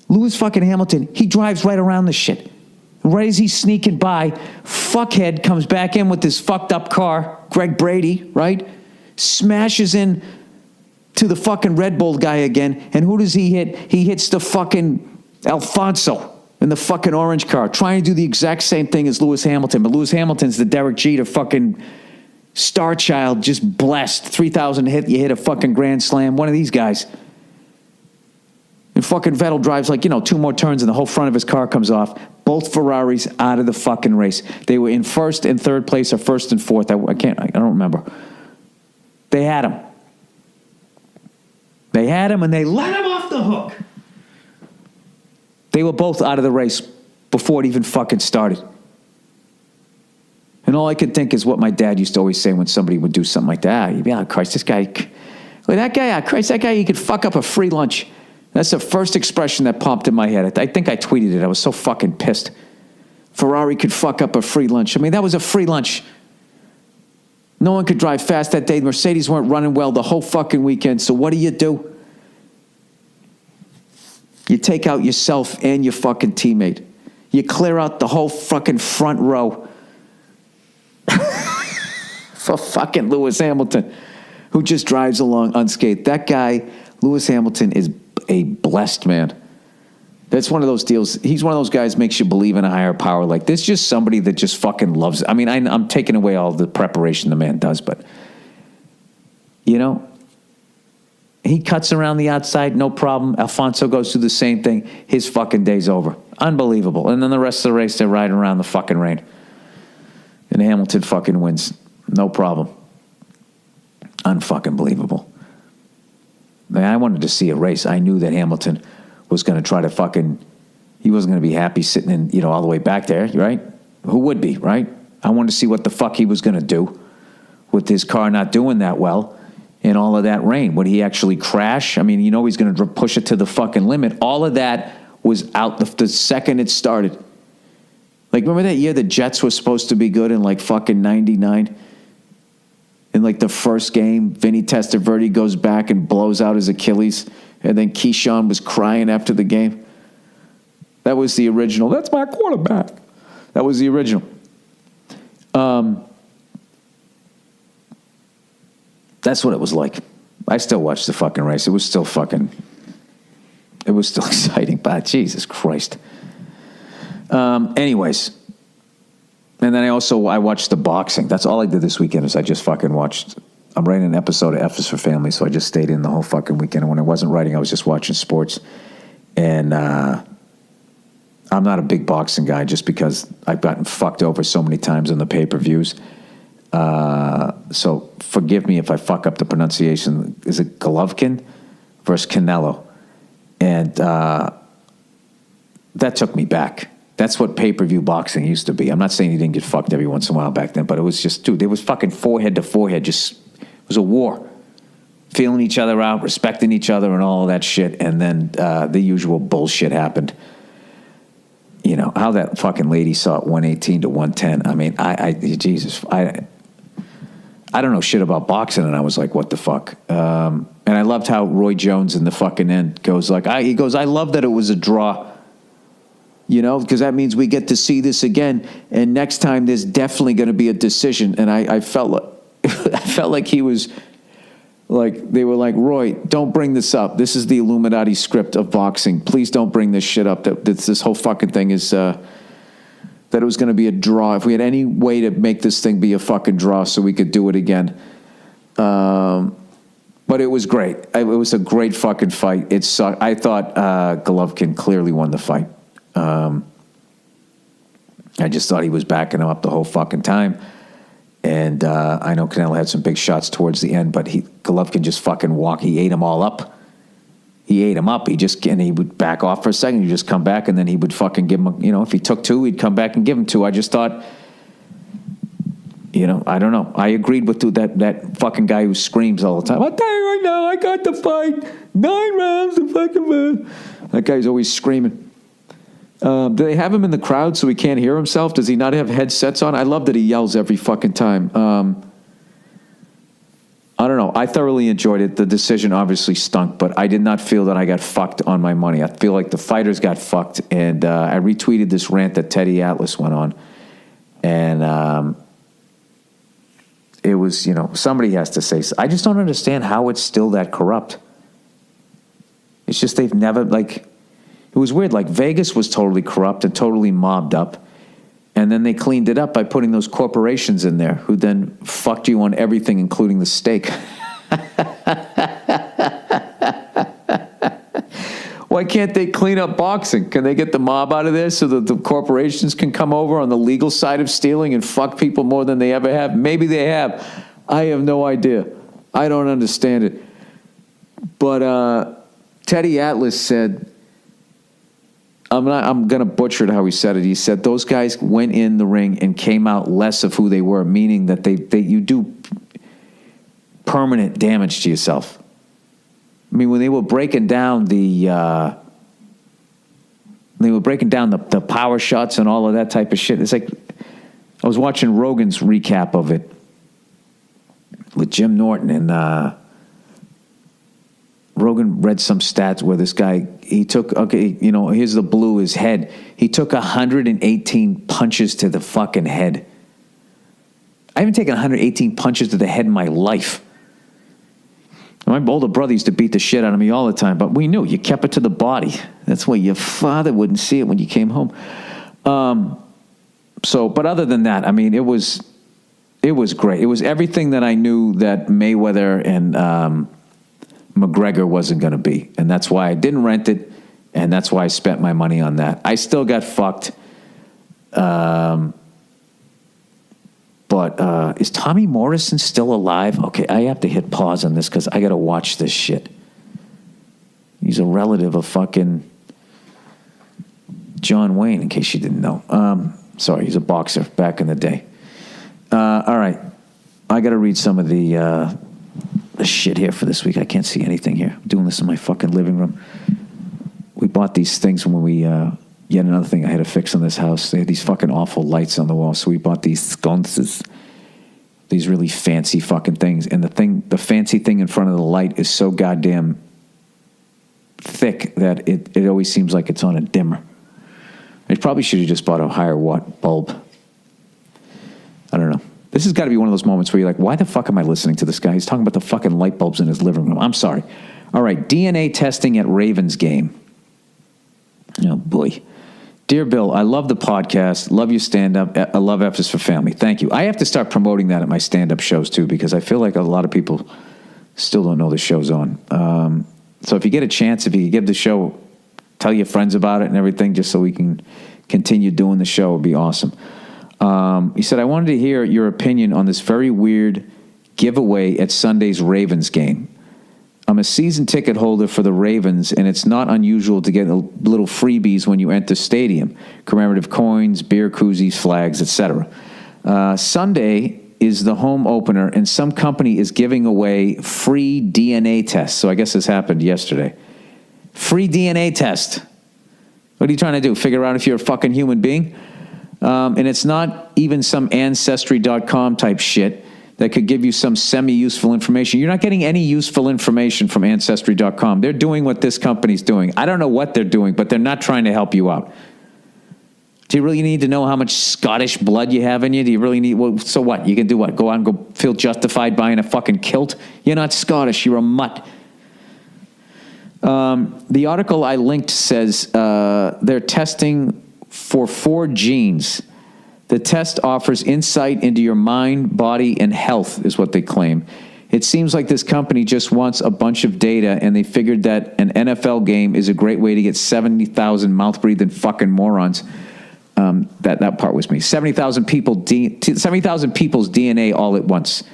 Lewis fucking Hamilton, he drives right around the shit. Right as he's sneaking by, fuckhead comes back in with this fucked up car, Greg Brady, right? Smashes in to the fucking Red Bull guy again. And who does he hit? He hits the fucking Alfonso in the fucking orange car, trying to do the exact same thing as Lewis Hamilton. But Lewis Hamilton's the Derek Jeter fucking star child, just blessed. 3,000 hit, you hit a fucking grand slam. One of these guys. And fucking Vettel drives 2 more turns and the whole front of his car comes off. Both Ferraris out of the fucking race. They were in first and third place or first and fourth. I don't remember. They had him. They had him and they let him off the hook. They were both out of the race before it even fucking started. And all I could think is what my dad used to always say when somebody would do something like that. He'd be, oh, Christ, this guy, that guy, he could fuck up a free lunch. That's the first expression that popped in my head. I think I tweeted it. I was so fucking pissed. Ferrari could fuck up a free lunch. I mean, that was a free lunch. No one could drive fast that day. Mercedes weren't running well the whole fucking weekend. So what do? You take out yourself and your fucking teammate. You clear out the whole fucking front row for fucking Lewis Hamilton, who just drives along unscathed. That guy, Lewis Hamilton, is a blessed man. That's one of those deals. He's one of those guys makes you believe in a higher power. Like, there's just somebody that just fucking loves it. I mean, I'm taking away all the preparation the man does, but, you know, he cuts around the outside, no problem. Alfonso goes through the same thing. His fucking day's over. Unbelievable. And then the rest of the race, they're riding around the fucking rain. And Hamilton fucking wins. No problem. Unfucking believable. Man, I wanted to see a race. I knew that Hamilton was going to try to fucking, he wasn't going to be happy sitting in, you know, all the way back there, right? Who would be, right? I wanted to see what the fuck he was going to do with his car not doing that well in all of that rain. Would he actually crash? I mean, you know he's going to push it to the fucking limit. All of that was out the second it started. Like, remember that year the Jets were supposed to be good in like fucking 99? In like the first game, Vinny Testaverde goes back and blows out his Achilles, and then Keyshawn was crying after the game. That was the original. That's my quarterback. That was the original. That's what it was like. I still watched the fucking race. It was still exciting, but Jesus Christ. Anyways. And then I watched the boxing. That's all I did this weekend is I just fucking watched. I'm writing an episode of F is for Family, so I just stayed in the whole fucking weekend. And when I wasn't writing, I was just watching sports. And I'm not a big boxing guy just because I've gotten fucked over so many times on the pay-per-views. So forgive me if I fuck up the pronunciation. Is it Golovkin versus Canelo? And that took me back. That's what pay-per-view boxing used to be. I'm not saying he didn't get fucked every once in a while back then, but it was just, dude, there was fucking forehead to forehead. Just, it was a war. Feeling each other out, respecting each other and all of that shit. And then the usual bullshit happened. You know, how that fucking lady saw it 118 to 110. I mean, Jesus, I don't know shit about boxing, and I was like, what the fuck? And I loved how Roy Jones in the fucking end goes like, I love that it was a draw. You know, because that means we get to see this again, and next time there's definitely going to be a decision. And I felt like I felt like he was like, they were like, Roy, don't bring this up. This is the Illuminati script of boxing. Please don't bring this shit up. That this whole fucking thing is that it was going to be a draw. If we had any way to make this thing be a fucking draw, so we could do it again. But it was great. It was a great fucking fight. It sucked. I thought Golovkin clearly won the fight. I just thought he was backing him up the whole fucking time. And I know Canelo had some big shots towards the end, but Golovkin just fucking walked. He ate them all up. He ate him up. And he would back off for a second. He'd just come back, and then he would fucking give him, you know, if he took two, he'd come back and give him two. I just thought, you know, I don't know. I agreed with that fucking guy who screams all the time. I'll tell you right now, I got the fight. 9 rounds of fucking... That guy's always screaming. Do they have him in the crowd so he can't hear himself? Does he not have headsets on? I love that he yells every fucking time. I don't know. I thoroughly enjoyed it. The decision obviously stunk, but I did not feel that I got fucked on my money. I feel like the fighters got fucked, and I retweeted this rant that Teddy Atlas went on. And it was, you know, somebody has to say, I just don't understand how it's still that corrupt. It's just they've never, like... It was weird. Like, Vegas was totally corrupt and totally mobbed up. And then they cleaned it up by putting those corporations in there who then fucked you on everything, including the steak. Why can't they clean up boxing? Can they get the mob out of there so that the corporations can come over on the legal side of stealing and fuck people more than they ever have? Maybe they have. I have no idea. I don't understand it. But Teddy Atlas said... I'm going to butcher it how he said it. He said those guys went in the ring and came out less of who they were, meaning that you do permanent damage to yourself. I mean, when they were breaking down the power shots and all of that type of shit, it's like I was watching Rogan's recap of it with Jim Norton, and Rogan read some stats where this guy, he took, okay, you know, here's the blue, his head. He took 118 punches to the fucking head. I haven't taken 118 punches to the head in my life. My older brother used to beat the shit out of me all the time, but we knew you kept it to the body. That's why your father wouldn't see it when you came home. But other than that, I mean, it was great. It was everything that I knew that Mayweather and McGregor wasn't going to be. And that's why I didn't rent it, and that's why I spent my money on that. I still got fucked. But is Tommy Morrison still alive? Okay, I have to hit pause on this because I got to watch this shit. He's a relative of fucking John Wayne, in case you didn't know. Sorry, he's a boxer back in the day. All right, I got to read some of the shit here for this week. I can't see anything here. I'm doing this in my fucking living room. We bought these things when we... Yet another thing I had to fix on this house. They had these fucking awful lights on the wall, so we bought these sconces, these really fancy fucking things. And the fancy thing in front of the light is so goddamn thick that it always seems like it's on a dimmer. I probably should have just bought a higher watt bulb. I don't know. This has got to be one of those moments where you're like, why the fuck am I listening to this guy? He's talking about the fucking light bulbs in his living room. I'm sorry. All right, DNA testing at Ravens game. Oh, boy. Dear Bill, I love the podcast. Love your stand-up. I love F's for Family. Thank you. I have to start promoting that at my stand-up shows, too, because I feel like a lot of people still don't know the show's on. So if you get a chance, if you could give the show, tell your friends about it and everything, just so we can continue doing the show, would be awesome. He said, I wanted to hear your opinion on this very weird giveaway at Sunday's Ravens game. I'm a season ticket holder for the Ravens, and it's not unusual to get little freebies when you enter stadium. Commemorative coins, beer koozies, flags, etc. Sunday is the home opener, and some company is giving away free DNA tests. So I guess this happened yesterday. Free DNA test. What are you trying to do? Figure out if you're a fucking human being? And it's not even some Ancestry.com type shit that could give you some semi-useful information. You're not getting any useful information from Ancestry.com. They're doing what this company's doing. I don't know what they're doing, but they're not trying to help you out. Do you really need to know how much Scottish blood you have in you? Do you really need... Well, so what? You can do what? Go out and go feel justified buying a fucking kilt? You're not Scottish. You're a mutt. The article I linked says they're testing for 4 genes. The test offers insight into your mind, body, and health, is what they claim. It seems like this company just wants a bunch of data, and they figured that an NFL game is a great way to get 70,000 mouth-breathing fucking morons. That part was me. 70,000 people's DNA all at once.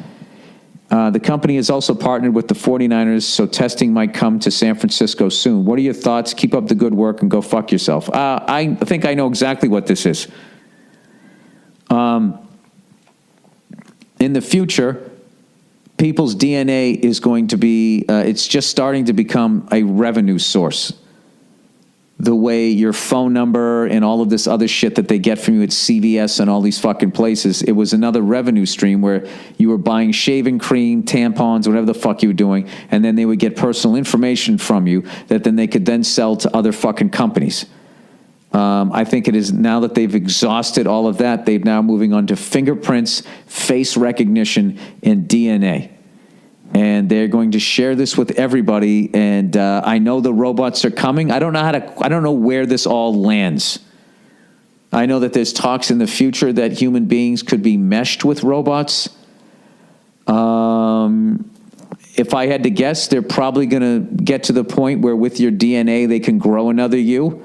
The company has also partnered with the 49ers, so testing might come to San Francisco soon. What are your thoughts? Keep up the good work and go fuck yourself. I think I know exactly what this is. In the future, people's DNA is going to be, it's just starting to become a revenue source. The way your phone number and all of this other shit that they get from you at CVS and all these fucking places, it was another revenue stream where you were buying shaving cream, tampons, whatever the fuck you were doing, and then they would get personal information from you that then they could then sell to other fucking companies. I think it is now that they've exhausted all of that, they're now moving on to fingerprints, face recognition, and DNA. And they're going to share this with everybody. And I know the robots are coming. I don't know where this all lands. I know that there's talks in the future that human beings could be meshed with robots. If I had to guess, they're probably going to get to the point where with your DNA, they can grow another you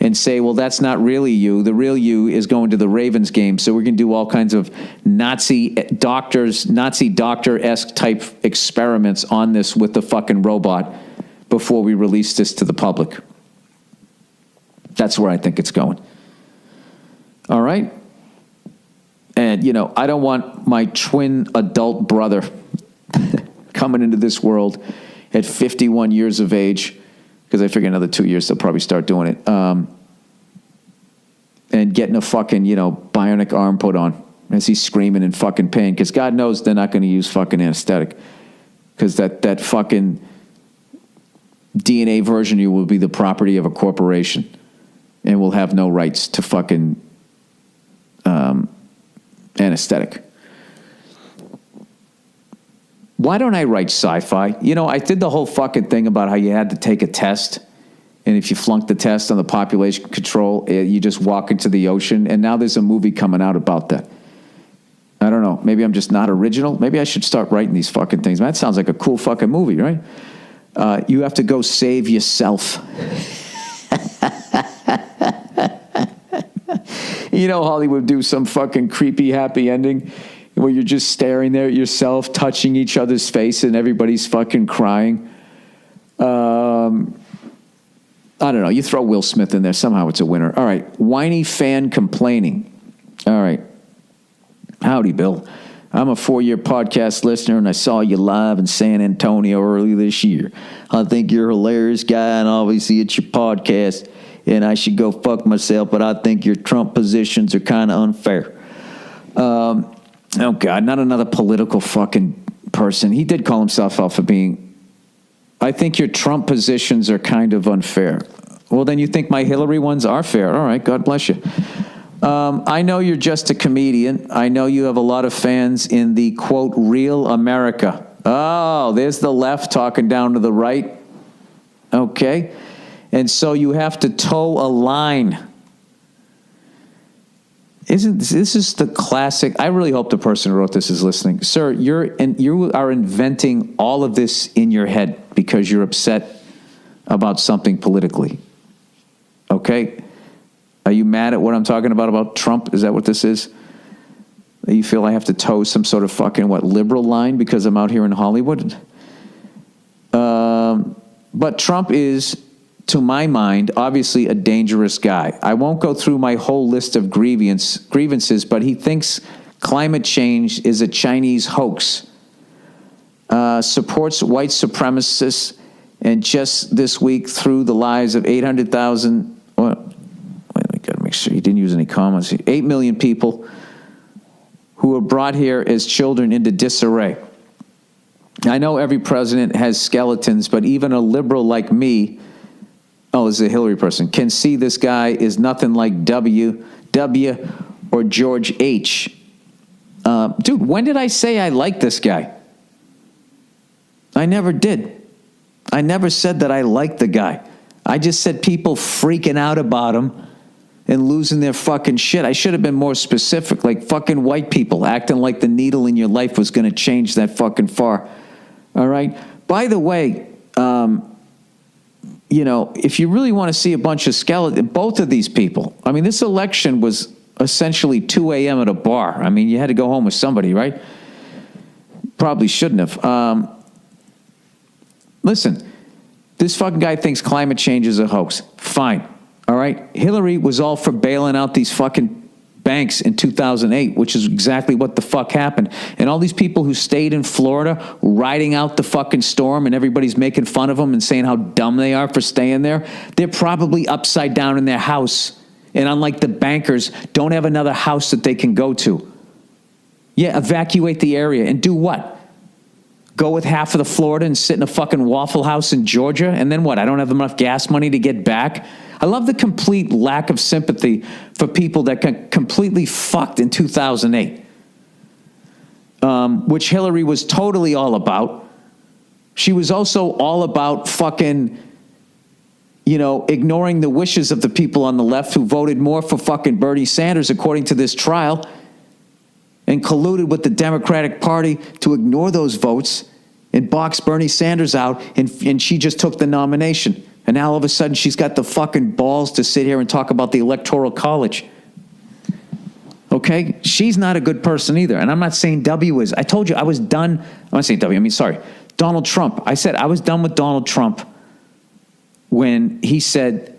and say, well, that's not really you. The real you is going to the Ravens game. So we're going to do all kinds of Nazi doctor-esque type experiments on this with the fucking robot before we release this to the public. That's where I think it's going. All right? And, you know, I don't want my twin adult brother coming into this world at 51 years of age, because I figure another 2 years they'll probably start doing it, and getting a fucking, bionic arm put on as he's screaming in fucking pain, because God knows they're not going to use fucking anesthetic, because that fucking DNA version of you will be the property of a corporation and will have no rights to fucking anesthetic. Why don't I write sci-fi? You know, I did the whole fucking thing about how you had to take a test, and if you flunked the test on the population control, you just walk into the ocean, and now there's a movie coming out about that. I don't know. Maybe I'm just not original. Maybe I should start writing these fucking things. That sounds like a cool fucking movie, right? You have to go save yourself. You know, Hollywood do some fucking creepy happy ending where you're just staring there at yourself, touching each other's face, and everybody's fucking crying. I don't know. You throw Will Smith in there. Somehow it's a winner. All right. Whiny fan complaining. All right. Howdy, Bill. I'm a 4-year podcast listener, and I saw you live in San Antonio early this year. I think you're a hilarious guy, and obviously it's your podcast, and I should go fuck myself, but I think your Trump positions are kind of unfair. Oh, God, not another political fucking person. He did call himself out for being, I think your Trump positions are kind of unfair. Well, then you think my Hillary ones are fair. All right, God bless you. I know you're just a comedian. I know you have a lot of fans in the, quote, real America. Oh, there's the left talking down to the right. Okay. And so you have to toe a line. This is the classic. I really hope the person who wrote this is listening. Sir, you are inventing all of this in your head because you're upset about something politically. Okay? Are you mad at what I'm talking about Trump? Is that what this is? You feel I have to toe some sort of fucking, liberal line because I'm out here in Hollywood? But Trump is, to my mind, obviously a dangerous guy. I won't go through my whole list of grievances, but he thinks climate change is a Chinese hoax, supports white supremacists, and just this week threw the lives of 800,000... Make sure he didn't use any commas. 8 million people who were brought here as children into disarray. I know every president has skeletons, but even a liberal like me, this is a Hillary person, can see this guy is nothing like W, or George H. Dude, when did I say I like this guy? I never did. I never said that I liked the guy. I just said people freaking out about him and losing their fucking shit. I should have been more specific, like fucking white people acting like the needle in your life was going to change that fucking far. All right? By the way, if you really want to see a bunch of skeletons, both of these people, I mean, this election was essentially 2 a.m. at a bar. I mean, you had to go home with somebody, right? Probably shouldn't have. Listen, this fucking guy thinks climate change is a hoax. Fine. All right. Hillary was all for bailing out these fucking banks in 2008, which is exactly what the fuck happened. And all these people who stayed in Florida riding out the fucking storm and everybody's making fun of them and saying how dumb they are for staying there, they're probably upside down in their house. And unlike the bankers, don't have another house that they can go to. Yeah, evacuate the area and do what? Go with half of the Florida and sit in a fucking Waffle House in Georgia? And then what? I don't have enough gas money to get back? I love the complete lack of sympathy for people that got completely fucked in 2008, which Hillary was totally all about. She was also all about fucking, ignoring the wishes of the people on the left who voted more for fucking Bernie Sanders, according to this trial, and colluded with the Democratic Party to ignore those votes and box Bernie Sanders out, and she just took the nomination. And now all of a sudden she's got the fucking balls to sit here and talk about the Electoral College. Okay? She's not a good person either. And I'm not saying W is. I told you I was done. I'm not saying W. Donald Trump. I said I was done with Donald Trump when he said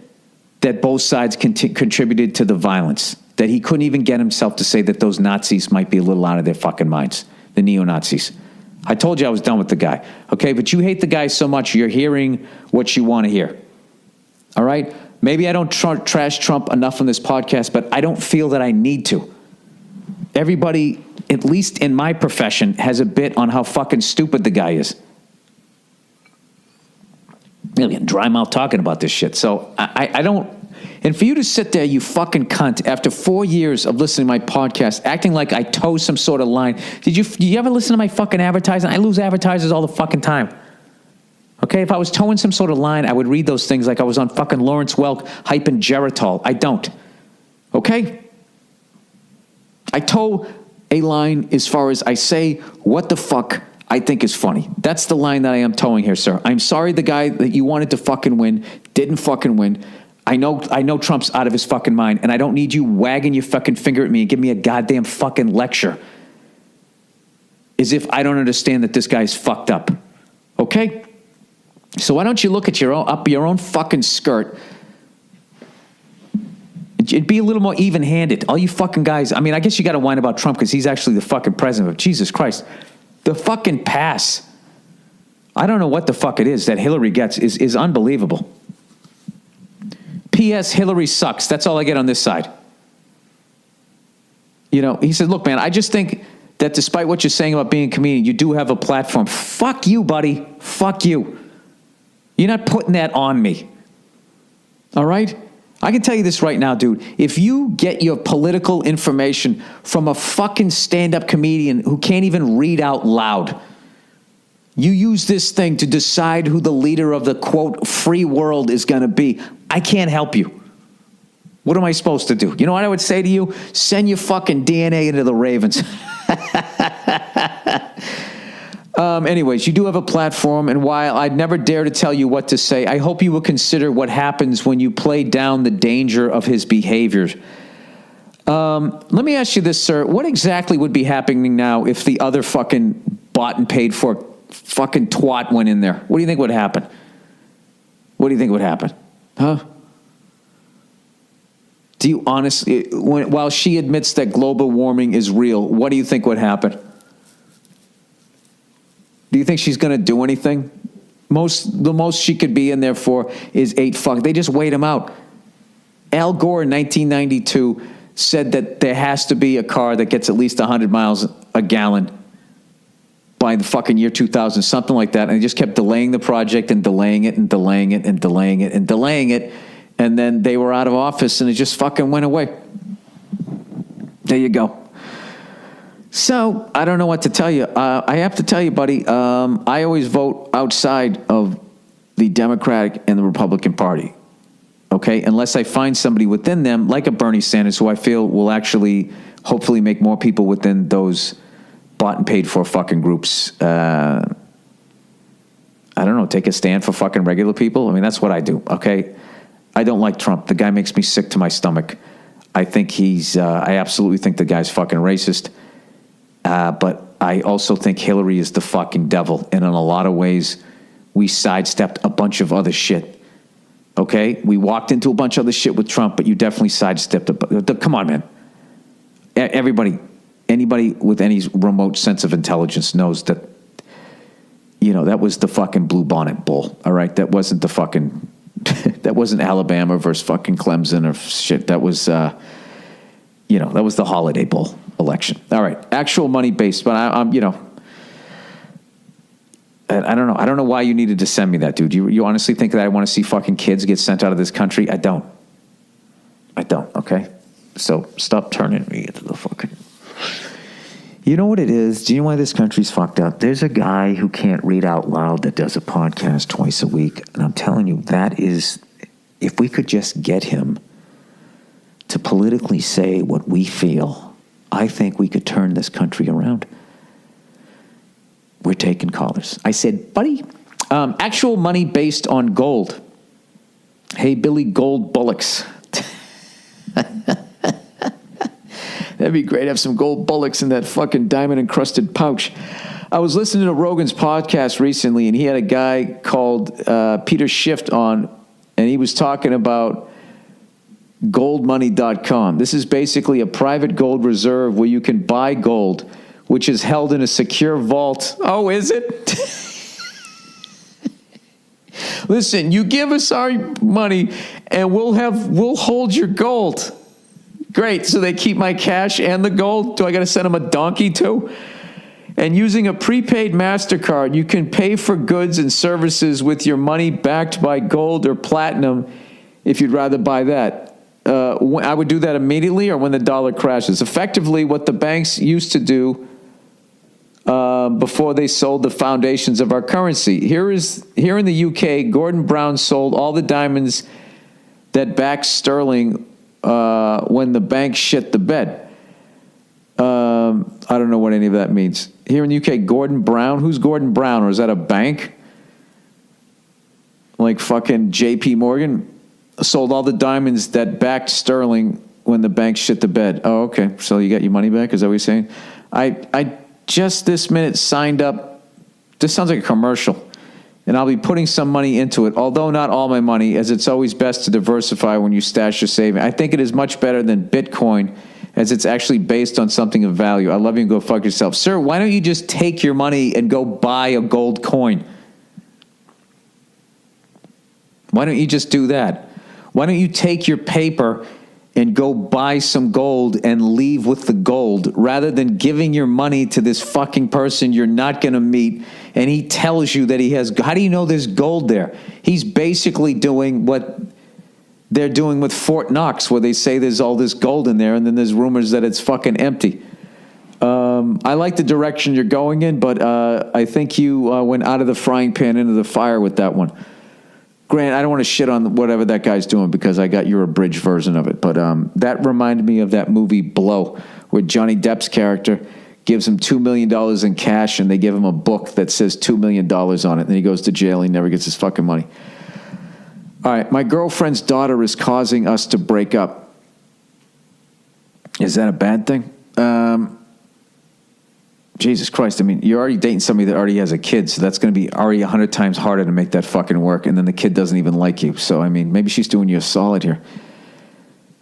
that both sides contributed to the violence. That he couldn't even get himself to say that those Nazis might be a little out of their fucking minds. The neo-Nazis. I told you I was done with the guy. Okay? But you hate the guy so much you're hearing what you want to hear. All right? Maybe I don't trash Trump enough on this podcast, but I don't feel that I need to. Everybody, at least in my profession, has a bit on how fucking stupid the guy is. really getting dry mouth talking about this shit. So I don't. And for you to sit there, you fucking cunt, after 4 years of listening to my podcast, acting like I toe some sort of line. Did you ever listen to my fucking advertising? I lose advertisers all the fucking time. Okay, if I was towing some sort of line, I would read those things like I was on fucking Lawrence Welk hyping Geritol. I don't. Okay? I toe a line as far as I say what the fuck I think is funny. That's the line that I am towing here, sir. I'm sorry the guy that you wanted to fucking win didn't fucking win. I know Trump's out of his fucking mind, and I don't need you wagging your fucking finger at me and give me a goddamn fucking lecture as if I don't understand that this guy's fucked up. Okay? So why don't you look at your own fucking skirt? It'd be a little more even-handed. All you fucking guys, I mean, I guess you got to whine about Trump because he's actually the fucking president, but Jesus Christ. The fucking pass, I don't know what the fuck it is that Hillary gets is unbelievable. P.S. Hillary sucks. That's all I get on this side. You know, he said, look, man, I just think that despite what you're saying about being a comedian, you do have a platform. Fuck you, buddy. Fuck you. You're not putting that on me. All right? I can tell you this right now, dude. If you get your political information from a fucking stand-up comedian who can't even read out loud, you use this thing to decide who the leader of the, quote, free world is going to be. I can't help you. What am I supposed to do? You know what I would say to you? Send your fucking DNA into the Ravens. Anyways, you do have a platform, and while I'd never dare to tell you what to say, I hope you will consider what happens when you play down the danger of his behaviors. Let me ask you this, sir. What exactly would be happening now if the other fucking bought and paid for fucking twat went in there? What do you think would happen? What do you think would happen? Huh? Do you honestly, while she admits that global warming is real, what do you think would happen? Do you think she's going to do anything? The most she could be in there for is 8 fuck. They just wait him out. Al Gore in 1992 said that there has to be a car that gets at least 100 miles a gallon by the fucking year 2000, something like that. And they just kept delaying the project and delaying it and delaying it and delaying it and delaying it. And then they were out of office and it just fucking went away. There you go. So, I don't know what to tell you. I have to tell you, buddy, I always vote outside of the Democratic and the Republican Party, okay? Unless I find somebody within them, like a Bernie Sanders, who I feel will actually hopefully make more people within those bought and paid for fucking groups, I don't know, take a stand for fucking regular people. I mean, that's what I do, okay? I don't like Trump. The guy makes me sick to my stomach. I think I absolutely think the guy's fucking racist. But I also think Hillary is the fucking devil. And in a lot of ways, we sidestepped a bunch of other shit. Okay? We walked into a bunch of other shit with Trump, but you definitely sidestepped it. Come on, man. Anybody with any remote sense of intelligence knows that, you know, that was the fucking blue bonnet bull. All right? That wasn't the fucking, that wasn't Alabama versus fucking Clemson or shit. That was, you know, that was the Holiday Bowl election. All right, actual money based, but I'm, you know, I don't know. I don't know why you needed to send me that, dude. You honestly think that I want to see fucking kids get sent out of this country? I don't. Okay? So stop turning me into the fucking... You know what it is? Do you know why this country's fucked up? There's a guy who can't read out loud that does a podcast twice a week, and I'm telling you, that is... If we could just get him to politically say what we feel, I think we could turn this country around. We're taking callers. I said, buddy, actual money based on gold. Hey, Billy Gold Bullocks. That'd be great to have some gold bullocks in that fucking diamond-encrusted pouch. I was listening to Rogan's podcast recently, and he had a guy called Peter Schiff on, and he was talking about goldmoney.com. This is basically a private gold reserve where you can buy gold, which is held in a secure vault. Oh, is it? Listen, you give us our money and we'll hold your gold. Great. So they keep my cash and the gold. Do I got to send them a donkey too? And using a prepaid MasterCard, you can pay for goods and services with your money backed by gold or platinum if you'd rather buy that. I would do that immediately or when the dollar crashes. Effectively, what the banks used to do before they sold the foundations of our currency. Here in the UK, Gordon Brown sold all the diamonds that backed sterling when the bank shit the bed. I don't know what any of that means. Here in the UK, Gordon Brown? Who's Gordon Brown? Or is that a bank? Like fucking JP Morgan? Sold all the diamonds that backed sterling when the bank shit the bed. Oh, okay. So you got your money back? Is that what you're saying? I just this minute signed up. This sounds like a commercial. And I'll be putting some money into it, although not all my money, as it's always best to diversify when you stash your savings. I think it is much better than Bitcoin, as it's actually based on something of value. I love you and go fuck yourself. Sir, why don't you just take your money and go buy a gold coin? Why don't you just do that? Why don't you take your paper and go buy some gold and leave with the gold rather than giving your money to this fucking person you're not going to meet and he tells you that he has... How do you know there's gold there? He's basically doing what they're doing with Fort Knox, where they say there's all this gold in there and then there's rumors that it's fucking empty. I like the direction you're going in, but I think you went out of the frying pan into the fire with that one. Grant, I don't want to shit on whatever that guy's doing because I got your abridged version of it. But that reminded me of that movie Blow, where Johnny Depp's character gives him $2 million in cash and they give him a book that says $2 million on it. And then he goes to jail. He never gets his fucking money. All right. My girlfriend's daughter is causing us to break up. Is that a bad thing? Jesus Christ, I mean, you're already dating somebody that already has a kid, so that's going to be already 100 times harder to make that fucking work, and then the kid doesn't even like you. So, I mean, maybe she's doing you a solid here.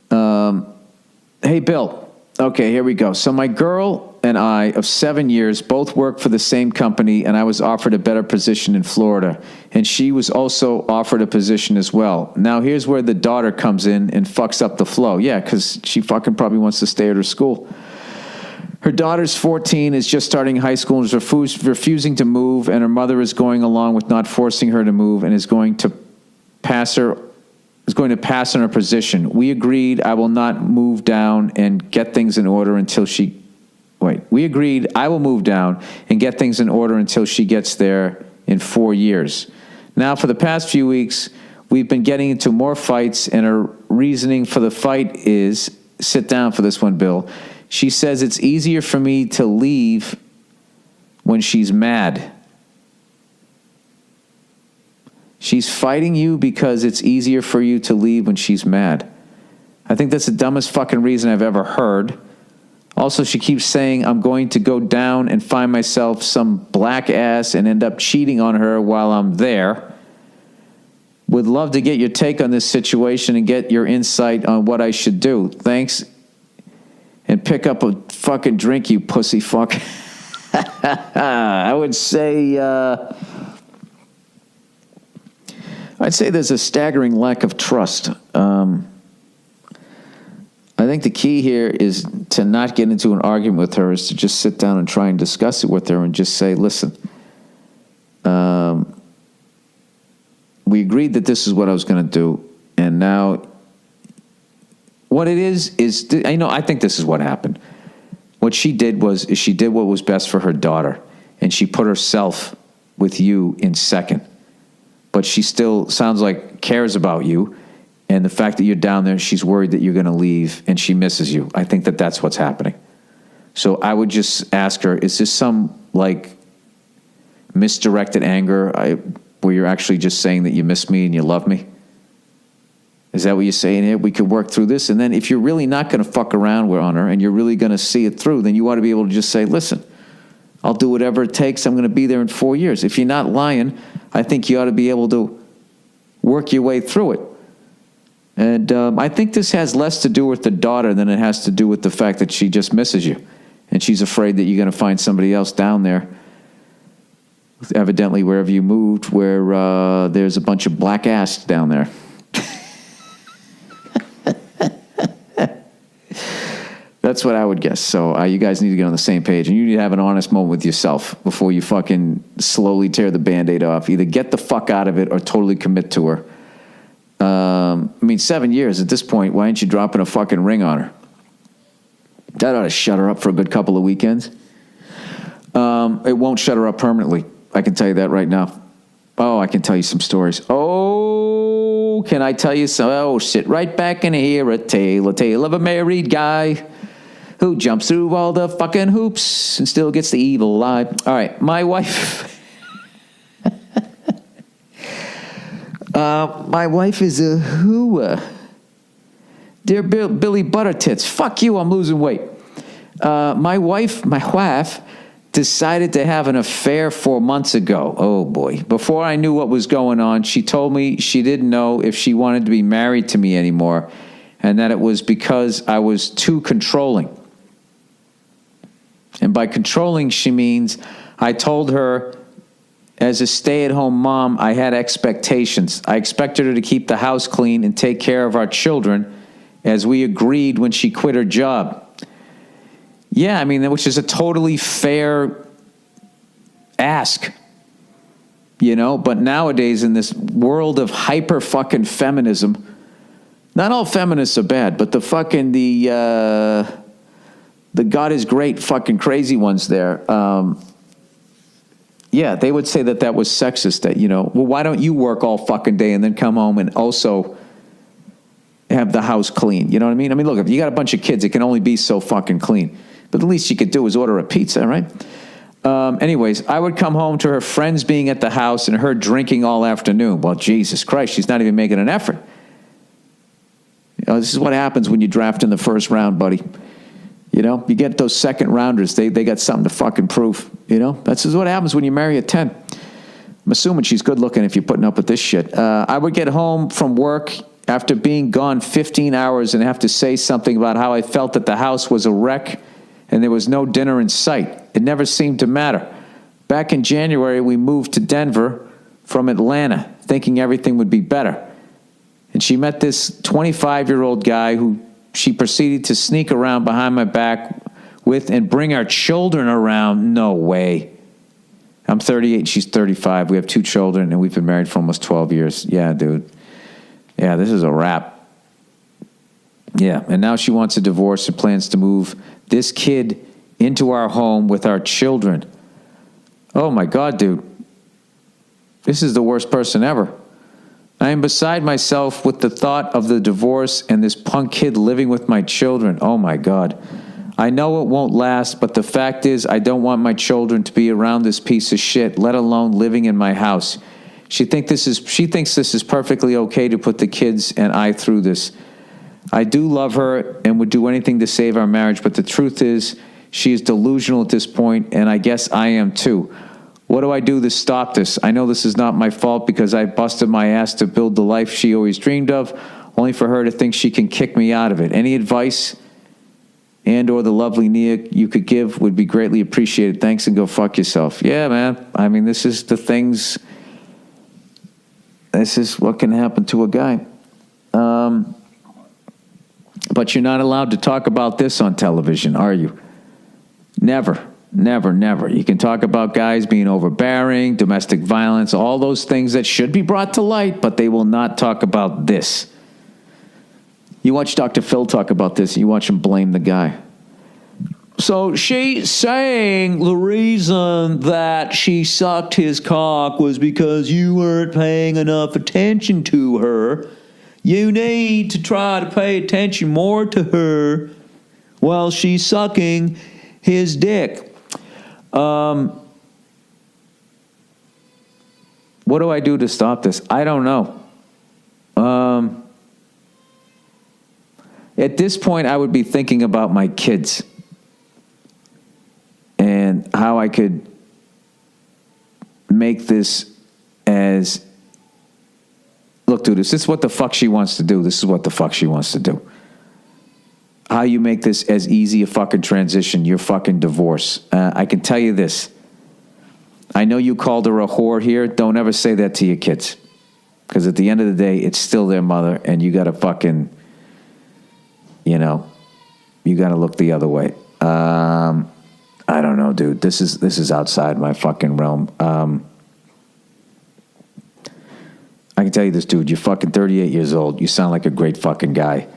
Hey, Bill. Okay, here we go. So my girl and I, of 7 years, both work for the same company, and I was offered a better position in Florida, and she was also offered a position as well. Now, here's where the daughter comes in and fucks up the flow. Yeah, because she fucking probably wants to stay at her school. Her daughter's 14, is just starting high school, and is refusing to move, and her mother is going along with not forcing her to move and is going to pass on her position. We agreed I will not move down and get things in order until she... We agreed I will move down and get things in order until she gets there in 4 years. Now, for the past few weeks, we've been getting into more fights, and her reasoning for the fight is... Sit down for this one, Bill. She says it's easier for me to leave when she's mad. She's fighting you because it's easier for you to leave when she's mad. I think that's the dumbest fucking reason I've ever heard. Also, she keeps saying I'm going to go down and find myself some black ass and end up cheating on her while I'm there. Would love to get your take on this situation and get your insight on what I should do. Thanks. And pick up a fucking drink, you pussy fuck. I would say... I'd say there's a staggering lack of trust. I think the key here is to not get into an argument with her, is to just sit down and try and discuss it with her and just say, listen, we agreed that this is what I was going to do, and now what it is I think this is what happened. What she did was she did what was best for her daughter, and she put herself with you in second. But she still sounds like cares about you, and the fact that you're down there, she's worried that you're going to leave, and she misses you. I think that that's what's happening. So I would just ask her, is this some, like, misdirected anger where you're actually just saying that you miss me and you love me? Is that what you're saying here? We could work through this. And then if you're really not going to fuck around on her and you're really going to see it through, then you ought to be able to just say, listen, I'll do whatever it takes. I'm going to be there in 4 years. If you're not lying, I think you ought to be able to work your way through it. And I think this has less to do with the daughter than it has to do with the fact that she just misses you. And she's afraid that you're going to find somebody else down there, evidently wherever you moved, where there's a bunch of black ass down there. That's what I would guess. So you guys need to get on the same page, and you need to have an honest moment with yourself before you fucking slowly tear the Band-Aid off. Either get the fuck out of it or totally commit to her. I mean, 7 years at this point, why aren't you dropping a fucking ring on her? That ought to shut her up for a good couple of weekends. It won't shut her up permanently. I can tell you that right now. Oh, I can tell you some stories. Oh, can I tell you some? Oh, sit right back and hear a tale of a married guy who jumps through all the fucking hoops and still gets the evil eye. All right, my wife. My wife is a hooah. Dear Billy Buttertits, fuck you, I'm losing weight. My wife decided to have an affair 4 months ago. Oh, boy. Before I knew what was going on, she told me she didn't know if she wanted to be married to me anymore, and that it was because I was too controlling. And by controlling, she means I told her as a stay-at-home mom, I had expectations. I expected her to keep the house clean and take care of our children, as we agreed when she quit her job. Yeah, I mean, which is a totally fair ask, you know? But nowadays, in this world of hyper-fucking feminism, not all feminists are bad, but the fucking, the God is great fucking crazy ones there, yeah, they would say that was sexist, that, you know, well, why don't you work all fucking day and then come home and also have the house clean? You know what I mean? I mean, look, if you got a bunch of kids, it can only be so fucking clean. But the least you could do is order a pizza, right? Anyways, I would come home to her friends being at the house and her drinking all afternoon. Well, Jesus Christ, she's not even making an effort. You know, this is what happens when you draft in the first round, buddy. You know, you get those second rounders, they got something to fucking prove. You know, that's what happens when you marry a 10. I'm assuming she's good looking if you're putting up with this shit. I would get home from work after being gone 15 hours and have to say something about how I felt that the house was a wreck and there was no dinner in sight. It never seemed to matter. Back in January, we moved to Denver from Atlanta, thinking everything would be better. And she met this 25-year-old guy who she proceeded to sneak around behind my back with and bring our children around. No way. I'm 38, she's 35. We have 2 children, and we've been married for almost 12 years. Yeah, dude. Yeah, this is a wrap. Yeah, and now she wants a divorce and plans to move this kid into our home with our children. Oh, my God, dude. This is the worst person ever. I am beside myself with the thought of the divorce and this punk kid living with my children. Oh, my God. I know it won't last, but the fact is I don't want my children to be around this piece of shit, let alone living in my house. She thinks this is perfectly okay to put the kids and I through this. I do love her and would do anything to save our marriage, but the truth is she is delusional at this point, and I guess I am too. What do I do to stop this? I know this is not my fault because I busted my ass to build the life she always dreamed of, only for her to think she can kick me out of it. Any advice and or the lovely Nia you could give would be greatly appreciated. Thanks, and go fuck yourself. Yeah, man. I mean, this is the things. This is what can happen to a guy. But you're not allowed to talk about this on television, are you? Never. Never, never. You can talk about guys being overbearing, domestic violence, all those things that should be brought to light, but they will not talk about this. You watch Dr. Phil talk about this, and you watch him blame the guy. So she's saying the reason that she sucked his cock was because you weren't paying enough attention to her. You need to try to pay attention more to her while she's sucking his dick. What do I do to stop this? I don't know. At this point, I would be thinking about my kids and how I could make this as, look, dude, this is what the fuck she wants to do. This is what the fuck she wants to do. How you make this as easy a fucking transition, your fucking divorce. I can tell you this. I know you called her a whore here. Don't ever say that to your kids. Because at the end of the day, it's still their mother, and you got to fucking, you know, You got to look the other way. I don't know, dude. This is outside my fucking realm. I can tell you this, dude. You're fucking 38 years old. You sound like a great fucking guy.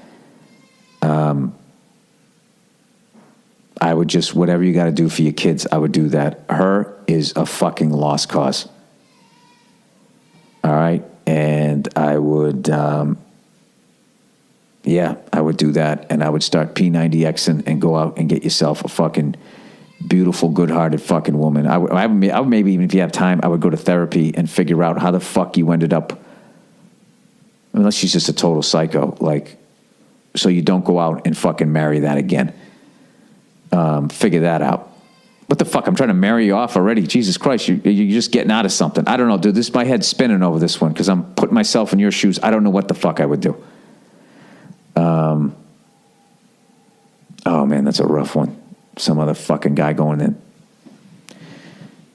I would just, whatever you got to do for your kids, I would do that. Her is a fucking lost cause. All right? And I would, I would do that. And I would start P90Xing and go out and get yourself a fucking beautiful, good-hearted fucking woman. I would maybe, even if you have time, I would go to therapy and figure out how the fuck you ended up, unless she's just a total psycho, like, so you don't go out and fucking marry that again. Figure that out. What the fuck? I'm trying to marry you off already. Jesus Christ, you're just getting out of something. I don't know, dude. My head's spinning over this one because I'm putting myself in your shoes. I don't know what the fuck I would do. Oh, man, that's a rough one. Some other fucking guy going in,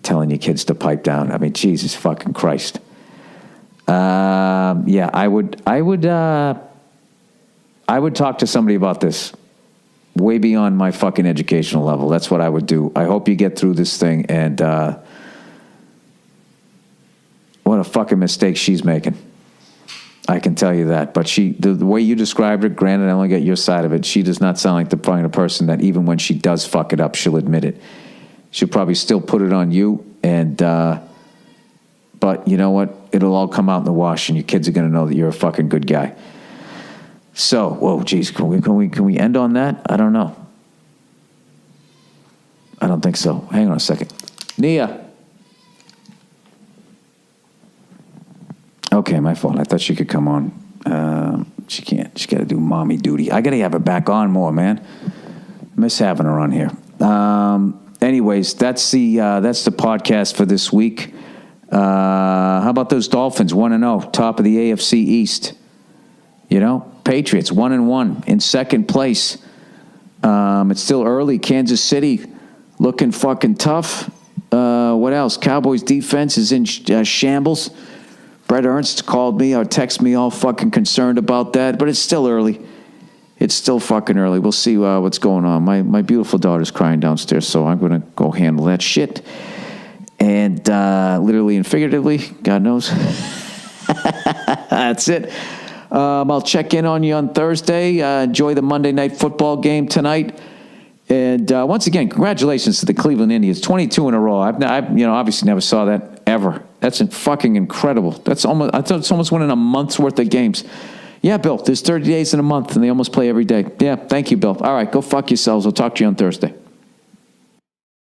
telling your kids to pipe down. I mean, Jesus fucking Christ. I would talk to somebody about this. Way beyond my fucking educational level. That's what I would do. I hope you get through this thing, and what a fucking mistake she's making. I can tell you that. But the way you described it, granted, I only get your side of it, she does not sound like the kind of person that even when she does fuck it up, she'll admit it. She'll probably still put it on you, and but you know what? It'll all come out in the wash, and your kids are going to know that you're a fucking good guy. So, whoa, geez, can we end on that? I don't know. I don't think so. Hang on a second. Nia. Okay, my fault. I thought she could come on. She can't. She got to do mommy duty. I got to have her back on more, man. Miss having her on here. Anyways, that's the podcast for this week. How about those Dolphins? 1-0, top of the AFC East. You know, Patriots 1-1 in second place. It's still early. Kansas City looking fucking tough. What else? Cowboys defense is in shambles. Brett Ernst called me or texted me all fucking concerned about that, but it's still early. It's still fucking early. We'll see what's going on. My beautiful daughter's crying downstairs, so I'm going to go handle that shit. And literally and figuratively, God knows. That's it. I'll check in on you on Thursday. Enjoy the Monday Night Football game tonight. And once again, congratulations to the Cleveland Indians. 22 in a row. I've obviously never saw that ever. That's fucking incredible. I thought it's almost winning a month's worth of games. Yeah, Bill, there's 30 days in a month, and they almost play every day. Yeah, thank you, Bill. All right, go fuck yourselves. I'll talk to you on Thursday.